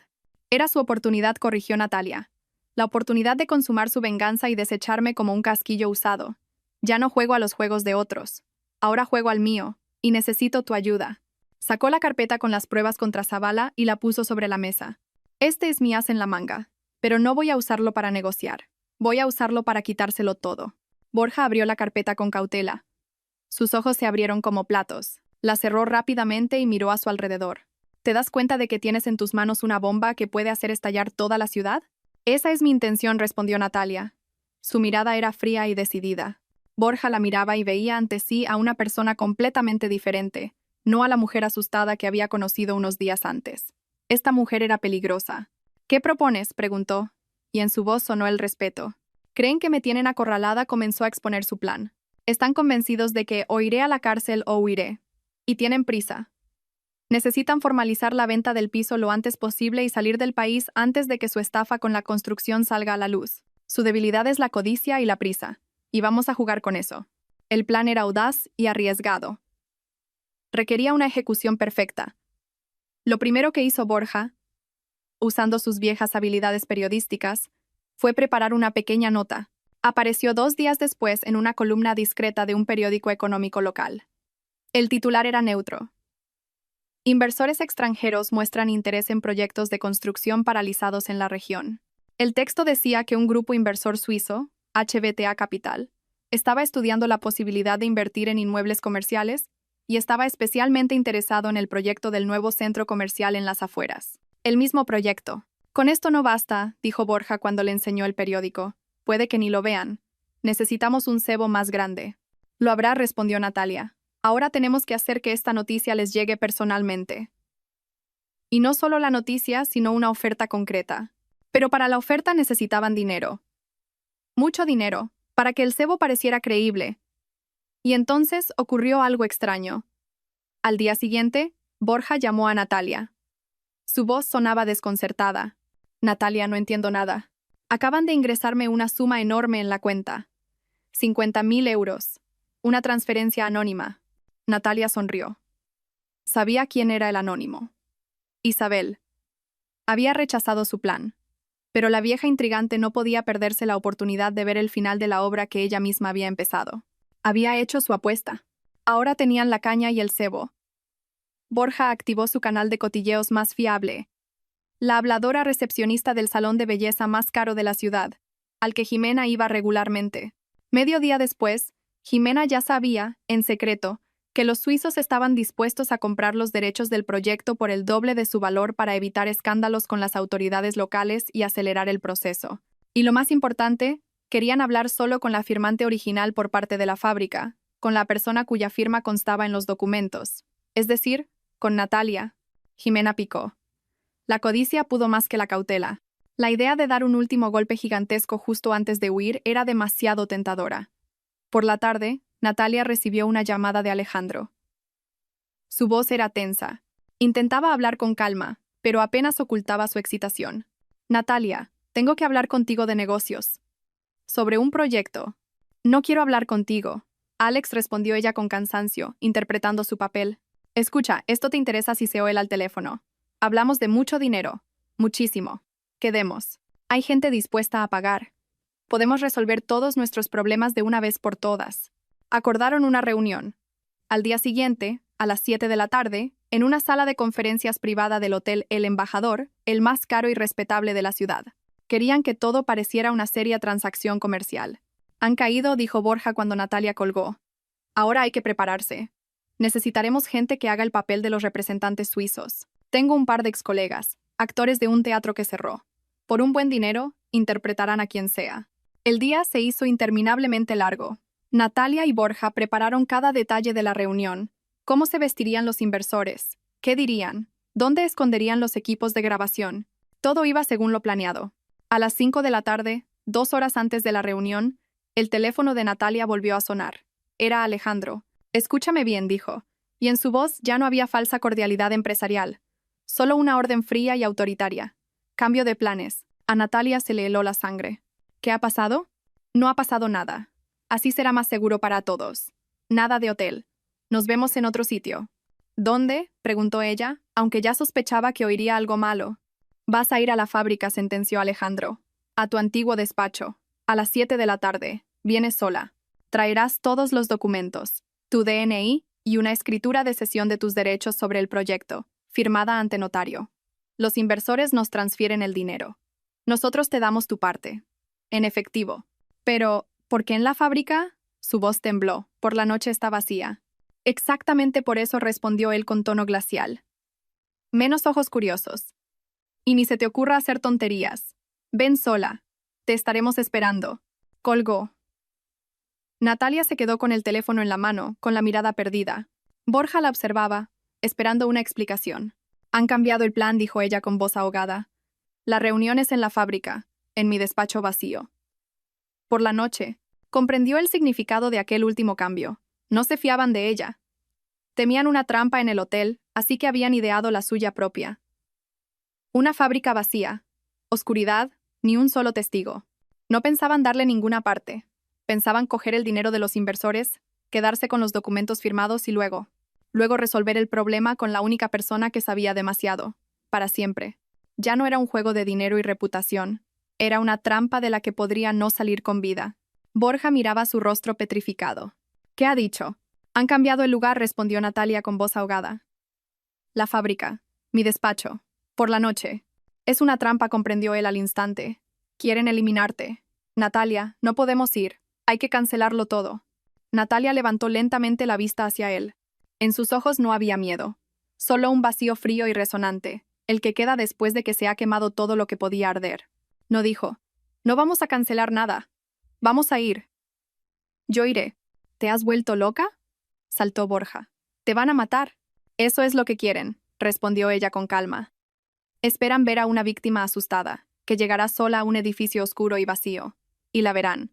Era su oportunidad, corrigió Natalia. La oportunidad de consumar su venganza y desecharme como un casquillo usado. Ya no juego a los juegos de otros. Ahora juego al mío, y necesito tu ayuda. Sacó la carpeta con las pruebas contra Zavala y la puso sobre la mesa. Este es mi as en la manga, pero no voy a usarlo para negociar. Voy a usarlo para quitárselo todo. Borja abrió la carpeta con cautela. Sus ojos se abrieron como platos. La cerró rápidamente y miró a su alrededor. ¿Te das cuenta de que tienes en tus manos una bomba que puede hacer estallar toda la ciudad? Esa es mi intención, respondió Natalia. Su mirada era fría y decidida. Borja la miraba y veía ante sí a una persona completamente diferente, no a la mujer asustada que había conocido unos días antes. Esta mujer era peligrosa. ¿Qué propones?, preguntó, y en su voz sonó el respeto. ¿Creen que me tienen acorralada?, comenzó a exponer su plan. Están convencidos de que o iré a la cárcel o huiré. Y tienen prisa. Necesitan formalizar la venta del piso lo antes posible y salir del país antes de que su estafa con la construcción salga a la luz. Su debilidad es la codicia y la prisa. Y vamos a jugar con eso. El plan era audaz y arriesgado. Requería una ejecución perfecta. Lo primero que hizo Borja, usando sus viejas habilidades periodísticas, fue preparar una pequeña nota. Apareció 2 días después en una columna discreta de un periódico económico local. El titular era neutro. Inversores extranjeros muestran interés en proyectos de construcción paralizados en la región. El texto decía que un grupo inversor suizo, HBTA Capital, estaba estudiando la posibilidad de invertir en inmuebles comerciales y estaba especialmente interesado en el proyecto del nuevo centro comercial en las afueras. El mismo proyecto. Con esto no basta, dijo Borja cuando le enseñó el periódico. Puede que ni lo vean. Necesitamos un cebo más grande. Lo habrá, respondió Natalia. Ahora tenemos que hacer que esta noticia les llegue personalmente. Y no solo la noticia, sino una oferta concreta. Pero para la oferta necesitaban dinero. Mucho dinero, para que el cebo pareciera creíble. Y entonces ocurrió algo extraño. Al día siguiente, Borja llamó a Natalia. Su voz sonaba desconcertada. Natalia, no entiendo nada. Acaban de ingresarme una suma enorme en la cuenta. 50.000 euros. Una transferencia anónima. Natalia sonrió. Sabía quién era el anónimo. Isabel. Había rechazado su plan. Pero la vieja intrigante no podía perderse la oportunidad de ver el final de la obra que ella misma había empezado. Había hecho su apuesta. Ahora tenían la caña y el cebo. Borja activó su canal de cotilleos más fiable. La habladora recepcionista del salón de belleza más caro de la ciudad, al que Jimena iba regularmente. Medio día después, Jimena ya sabía, en secreto, que los suizos estaban dispuestos a comprar los derechos del proyecto por el doble de su valor para evitar escándalos con las autoridades locales y acelerar el proceso. Y lo más importante, querían hablar solo con la firmante original por parte de la fábrica, con la persona cuya firma constaba en los documentos, es decir, con Natalia. Jimena picó. La codicia pudo más que la cautela. La idea de dar un último golpe gigantesco justo antes de huir era demasiado tentadora. Por la tarde, Natalia recibió una llamada de Alejandro. Su voz era tensa. Intentaba hablar con calma, pero apenas ocultaba su excitación. Natalia, tengo que hablar contigo de negocios. Sobre un proyecto. No quiero hablar contigo. Alex, respondió ella con cansancio, interpretando su papel. Escucha, esto te interesa si se oye al teléfono. Hablamos de mucho dinero. Muchísimo. Quedemos. Hay gente dispuesta a pagar. Podemos resolver todos nuestros problemas de una vez por todas. Acordaron una reunión. Al día siguiente, a las 7 de la tarde, en una sala de conferencias privada del Hotel El Embajador, el más caro y respetable de la ciudad. Querían que todo pareciera una seria transacción comercial. Han caído, dijo Borja cuando Natalia colgó. Ahora hay que prepararse. Necesitaremos gente que haga el papel de los representantes suizos. Tengo un par de excolegas, actores de un teatro que cerró. Por un buen dinero, interpretarán a quien sea. El día se hizo interminablemente largo. Natalia y Borja prepararon cada detalle de la reunión. ¿Cómo se vestirían los inversores? ¿Qué dirían? ¿Dónde esconderían los equipos de grabación? Todo iba según lo planeado. A las 5 de la tarde, 2 horas antes de la reunión, el teléfono de Natalia volvió a sonar. Era Alejandro. Escúchame bien, dijo. Y en su voz ya no había falsa cordialidad empresarial. Solo una orden fría y autoritaria. Cambio de planes. A Natalia se le heló la sangre. ¿Qué ha pasado? No ha pasado nada. Así será más seguro para todos. Nada de hotel. Nos vemos en otro sitio. ¿Dónde?, preguntó ella, aunque ya sospechaba que oiría algo malo. Vas a ir a la fábrica, sentenció Alejandro. A tu antiguo despacho. A las 7 de la tarde. Vienes sola. Traerás todos los documentos, tu DNI y una escritura de cesión de tus derechos sobre el proyecto, firmada ante notario. Los inversores nos transfieren el dinero. Nosotros te damos tu parte. En efectivo. Pero, ¿por qué en la fábrica? Su voz tembló. Por la noche está vacía. Exactamente por eso, respondió él con tono glacial. Menos ojos curiosos. Y ni se te ocurra hacer tonterías. Ven sola. Te estaremos esperando. Colgó. Natalia se quedó con el teléfono en la mano, con la mirada perdida. Borja la observaba, esperando una explicación. Han cambiado el plan, dijo ella con voz ahogada. La reunión es en la fábrica, en mi despacho vacío. Por la noche, comprendió el significado de aquel último cambio. No se fiaban de ella. Temían una trampa en el hotel, así que habían ideado la suya propia. Una fábrica vacía. Oscuridad, ni un solo testigo. No pensaban darle ninguna parte. Pensaban coger el dinero de los inversores, quedarse con los documentos firmados y luego resolver el problema con la única persona que sabía demasiado, para siempre. Ya no era un juego de dinero y reputación. Era una trampa de la que podría no salir con vida. Borja miraba su rostro petrificado. ¿Qué ha dicho? Han cambiado el lugar, respondió Natalia con voz ahogada. La fábrica. Mi despacho. Por la noche. Es una trampa, comprendió él al instante. Quieren eliminarte. Natalia, no podemos ir. Hay que cancelarlo todo. Natalia levantó lentamente la vista hacia él. En sus ojos no había miedo. Solo un vacío frío y resonante, el que queda después de que se ha quemado todo lo que podía arder. No dijo. No vamos a cancelar nada. Vamos a ir. Yo iré. ¿Te has vuelto loca? Saltó Borja. Te van a matar. Eso es lo que quieren, respondió ella con calma. Esperan ver a una víctima asustada, que llegará sola a un edificio oscuro y vacío. Y la verán.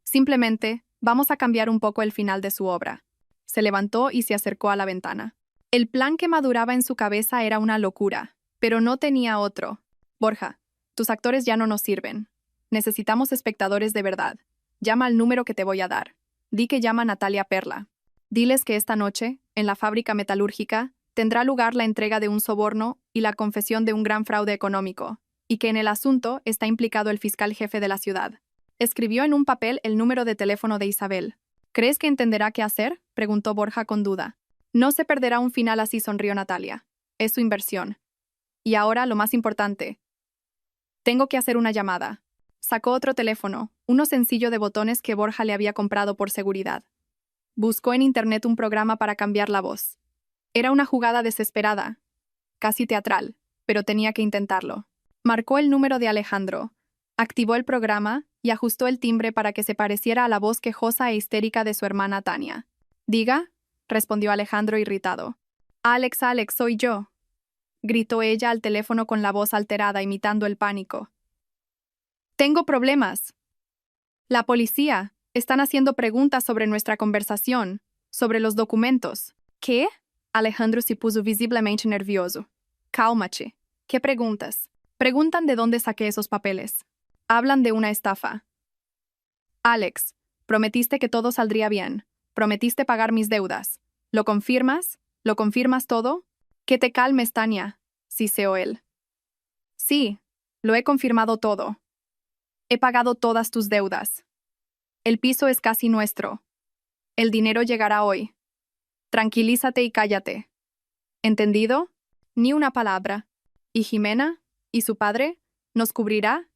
Simplemente, vamos a cambiar un poco el final de su obra. Se levantó y se acercó a la ventana. El plan que maduraba en su cabeza era una locura, pero no tenía otro. Borja, tus actores ya no nos sirven. Necesitamos espectadores de verdad. Llama al número que te voy a dar. Di que llama Natalia Perla. Diles que esta noche, en la fábrica metalúrgica, tendrá lugar la entrega de un soborno y la confesión de un gran fraude económico, y que en el asunto está implicado el fiscal jefe de la ciudad. Escribió en un papel el número de teléfono de Isabel. ¿Crees que entenderá qué hacer?, preguntó Borja con duda. No se perderá un final así, sonrió Natalia. Es su inversión. Y ahora lo más importante. Tengo que hacer una llamada. Sacó otro teléfono, uno sencillo de botones que Borja le había comprado por seguridad. Buscó en internet un programa para cambiar la voz. Era una jugada desesperada, casi teatral, pero tenía que intentarlo. Marcó el número de Alejandro, activó el programa y ajustó el timbre para que se pareciera a la voz quejosa e histérica de su hermana Tania. «Diga», respondió Alejandro irritado. «Alex, soy yo», gritó ella al teléfono con la voz alterada, imitando el pánico. «Tengo problemas. La policía. Están haciendo preguntas sobre nuestra conversación, sobre los documentos». «¿Qué?». Alejandro se puso visiblemente nervioso. «Cálmate. ¿Qué preguntas?» «Preguntan de dónde saqué esos papeles. Hablan de una estafa». «Alex, prometiste que todo saldría bien. Prometiste pagar mis deudas. ¿Lo confirmas? ¿Lo confirmas todo?» «Que te calmes, Tania», siseó él. «Sí, lo he confirmado todo. He pagado todas tus deudas. El piso es casi nuestro. El dinero llegará hoy. Tranquilízate y cállate. ¿Entendido? Ni una palabra. ¿Y Jimena? ¿Y su padre? ¿Nos cubrirá?»,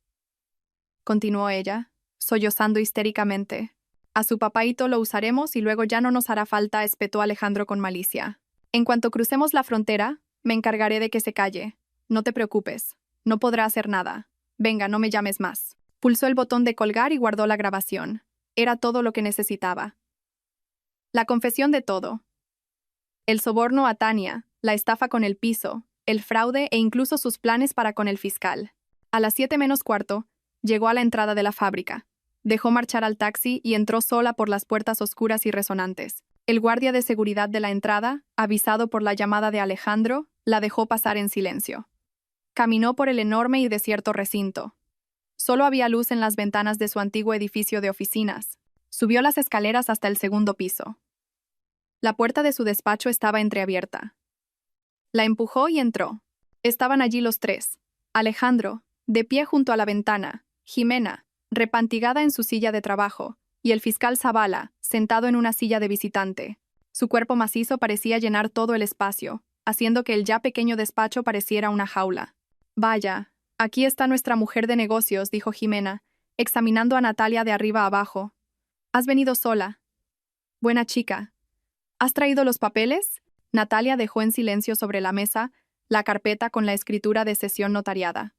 continuó ella, sollozando histéricamente. «A su papaíto lo usaremos y luego ya no nos hará falta», espetó Alejandro con malicia. «En cuanto crucemos la frontera, me encargaré de que se calle. No te preocupes. No podrá hacer nada. Venga, no me llames más». Pulsó el botón de colgar y guardó la grabación. Era todo lo que necesitaba. La confesión de todo. El soborno a Tania, la estafa con el piso, el fraude e incluso sus planes para con el fiscal. A las 7 menos cuarto, llegó a la entrada de la fábrica. Dejó marchar al taxi y entró sola por las puertas oscuras y resonantes. El guardia de seguridad de la entrada, avisado por la llamada de Alejandro, la dejó pasar en silencio. Caminó por el enorme y desierto recinto. Solo había luz en las ventanas de su antiguo edificio de oficinas. Subió las escaleras hasta el segundo piso. La puerta de su despacho estaba entreabierta. La empujó y entró. Estaban allí los tres. Alejandro, de pie junto a la ventana, Jimena, repantigada en su silla de trabajo, y el fiscal Zavala, sentado en una silla de visitante. Su cuerpo macizo parecía llenar todo el espacio, haciendo que el ya pequeño despacho pareciera una jaula. Vaya, aquí está nuestra mujer de negocios, dijo Jimena, examinando a Natalia de arriba a abajo. ¿Has venido sola? Buena chica. ¿Has traído los papeles? Natalia dejó en silencio sobre la mesa la carpeta con la escritura de cesión notariada.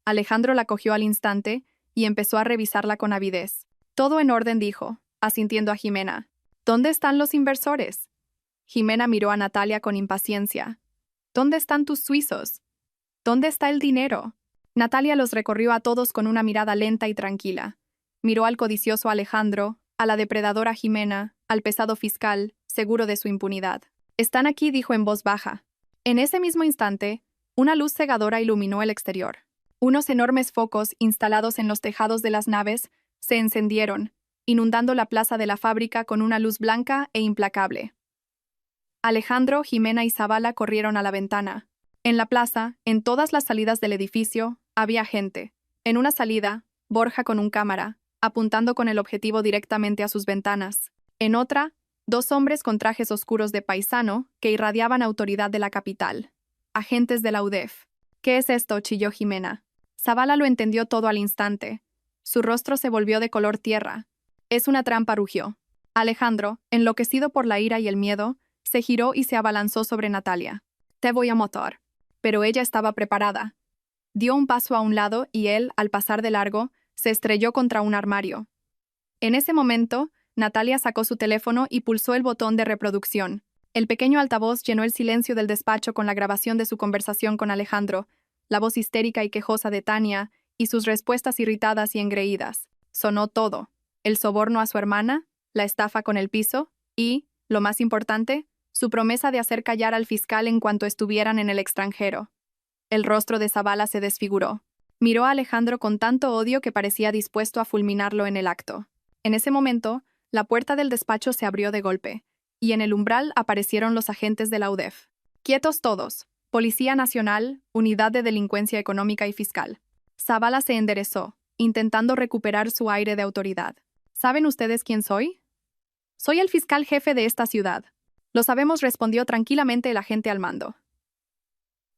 Alejandro la cogió al instante y empezó a revisarla con avidez. Todo en orden, dijo, asintiendo a Jimena. ¿Dónde están los inversores? Jimena miró a Natalia con impaciencia. ¿Dónde están tus suizos? ¿Dónde está el dinero? Natalia los recorrió a todos con una mirada lenta y tranquila. Miró al codicioso Alejandro, a la depredadora Jimena, al pesado fiscal, seguro de su impunidad. Están aquí, dijo en voz baja. En ese mismo instante, una luz cegadora iluminó el exterior. Unos enormes focos instalados en los tejados de las naves se encendieron, inundando la plaza de la fábrica con una luz blanca e implacable. Alejandro, Jimena y Zavala corrieron a la ventana. En la plaza, en todas las salidas del edificio, había gente. En una salida, Borja con un cámara, apuntando con el objetivo directamente a sus ventanas. En otra, dos hombres con trajes oscuros de paisano que irradiaban autoridad de la capital. Agentes de la UDEF. ¿Qué es esto?, chilló Jimena. Zavala lo entendió todo al instante. Su rostro se volvió de color tierra. Es una trampa, rugió. Alejandro, enloquecido por la ira y el miedo, se giró y se abalanzó sobre Natalia. Te voy a matar. Pero ella estaba preparada. Dio un paso a un lado y él, al pasar de largo, se estrelló contra un armario. En ese momento, Natalia sacó su teléfono y pulsó el botón de reproducción. El pequeño altavoz llenó el silencio del despacho con la grabación de su conversación con Alejandro, la voz histérica y quejosa de Tania, y sus respuestas irritadas y engreídas. Sonó todo. El soborno a su hermana, la estafa con el piso y, lo más importante, su promesa de hacer callar al fiscal en cuanto estuvieran en el extranjero. El rostro de Zavala se desfiguró. Miró a Alejandro con tanto odio que parecía dispuesto a fulminarlo en el acto. En ese momento, la puerta del despacho se abrió de golpe, y en el umbral aparecieron los agentes de la UDEF. Quietos todos. Policía Nacional, Unidad de Delincuencia Económica y Fiscal. Zavala se enderezó, intentando recuperar su aire de autoridad. ¿Saben ustedes quién soy? Soy el fiscal jefe de esta ciudad. Lo sabemos, respondió tranquilamente el agente al mando.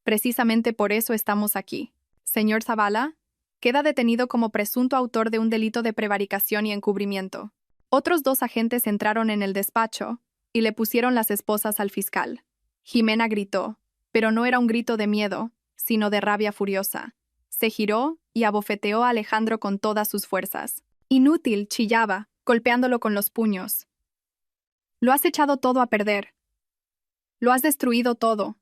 Precisamente por eso estamos aquí. Señor Zavala, queda detenido como presunto autor de un delito de prevaricación y encubrimiento. Otros dos agentes entraron en el despacho y le pusieron las esposas al fiscal. Jimena gritó, pero no era un grito de miedo, sino de rabia furiosa. Se giró y abofeteó a Alejandro con todas sus fuerzas. Inútil, chillaba, golpeándolo con los puños. Lo has echado todo a perder. Lo has destruido todo.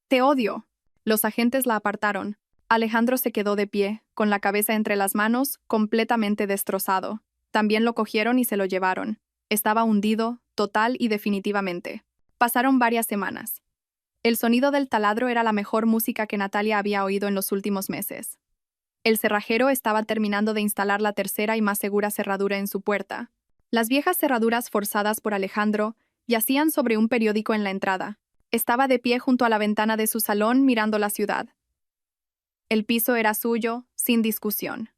Te odio. Los agentes la apartaron. Alejandro se quedó de pie, con la cabeza entre las manos, completamente destrozado. También lo cogieron y se lo llevaron. Estaba hundido, total y definitivamente. Pasaron varias semanas. El sonido del taladro era la mejor música que Natalia había oído en los últimos meses. El cerrajero estaba terminando de instalar la tercera y más segura cerradura en su puerta. Las viejas cerraduras forzadas por Alejandro yacían sobre un periódico en la entrada. Estaba de pie junto a la ventana de su salón mirando la ciudad. El piso era suyo, sin discusión.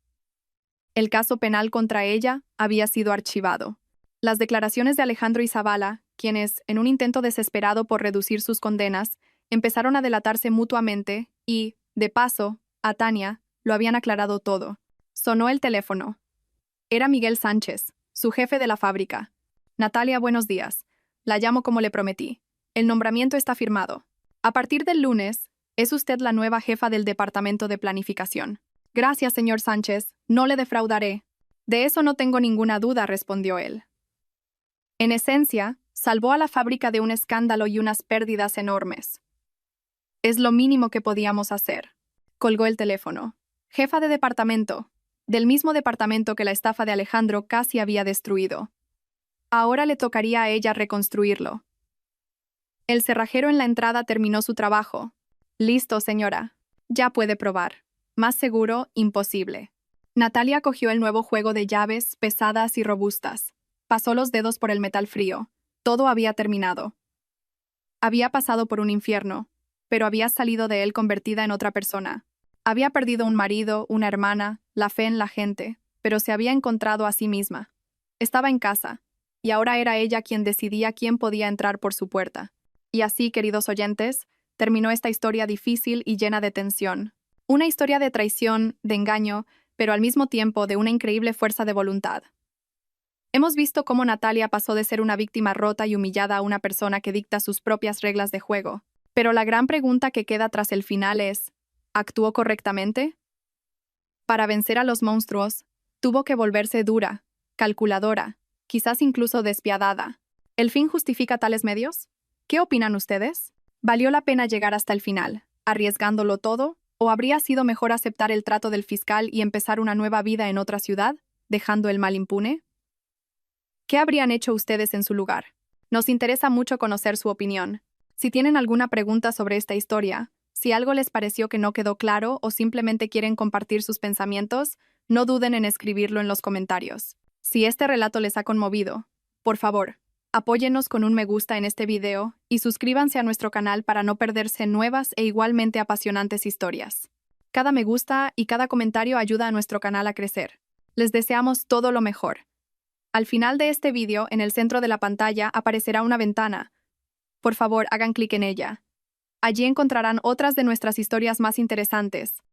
El caso penal contra ella había sido archivado. Las declaraciones de Alejandro y Zavala, quienes, en un intento desesperado por reducir sus condenas, empezaron a delatarse mutuamente y, de paso, a Tania, lo habían aclarado todo. Sonó el teléfono. Era Miguel Sánchez, su jefe de la fábrica. Natalia, buenos días. La llamo como le prometí. El nombramiento está firmado. A partir del lunes, es usted la nueva jefa del Departamento de Planificación. Gracias, señor Sánchez. No le defraudaré. De eso no tengo ninguna duda, respondió él. En esencia, salvó a la fábrica de un escándalo y unas pérdidas enormes. Es lo mínimo que podíamos hacer. Colgó el teléfono. Jefa de departamento. del mismo departamento que la estafa de Alejandro casi había destruido. Ahora le tocaría a ella reconstruirlo. El cerrajero en la entrada terminó su trabajo. Listo, señora. Ya puede probar. Más seguro, imposible. Natalia cogió el nuevo juego de llaves, pesadas y robustas. Pasó los dedos por el metal frío. Todo había terminado. Había pasado por un infierno, pero había salido de él convertida en otra persona. Había perdido un marido, una hermana, la fe en la gente, pero se había encontrado a sí misma. Estaba en casa, y ahora era ella quien decidía quién podía entrar por su puerta. Y así, queridos oyentes, terminó esta historia difícil y llena de tensión. Una historia de traición, de engaño, pero al mismo tiempo de una increíble fuerza de voluntad. Hemos visto cómo Natalia pasó de ser una víctima rota y humillada a una persona que dicta sus propias reglas de juego. Pero la gran pregunta que queda tras el final es, ¿actuó correctamente? Para vencer a los monstruos, tuvo que volverse dura, calculadora, quizás incluso despiadada. ¿El fin justifica tales medios? ¿Qué opinan ustedes? ¿Valió la pena llegar hasta el final, arriesgándolo todo? ¿O habría sido mejor aceptar el trato del fiscal y empezar una nueva vida en otra ciudad, dejando el mal impune? ¿Qué habrían hecho ustedes en su lugar? Nos interesa mucho conocer su opinión. Si tienen alguna pregunta sobre esta historia, si algo les pareció que no quedó claro o simplemente quieren compartir sus pensamientos, no duden en escribirlo en los comentarios. Si este relato les ha conmovido, por favor, apóyennos con un me gusta en este video y suscríbanse a nuestro canal para no perderse nuevas e igualmente apasionantes historias. Cada me gusta y cada comentario ayuda a nuestro canal a crecer. Les deseamos todo lo mejor. Al final de este vídeo, en el centro de la pantalla, aparecerá una ventana. Por favor, hagan clic en ella. Allí encontrarán otras de nuestras historias más interesantes.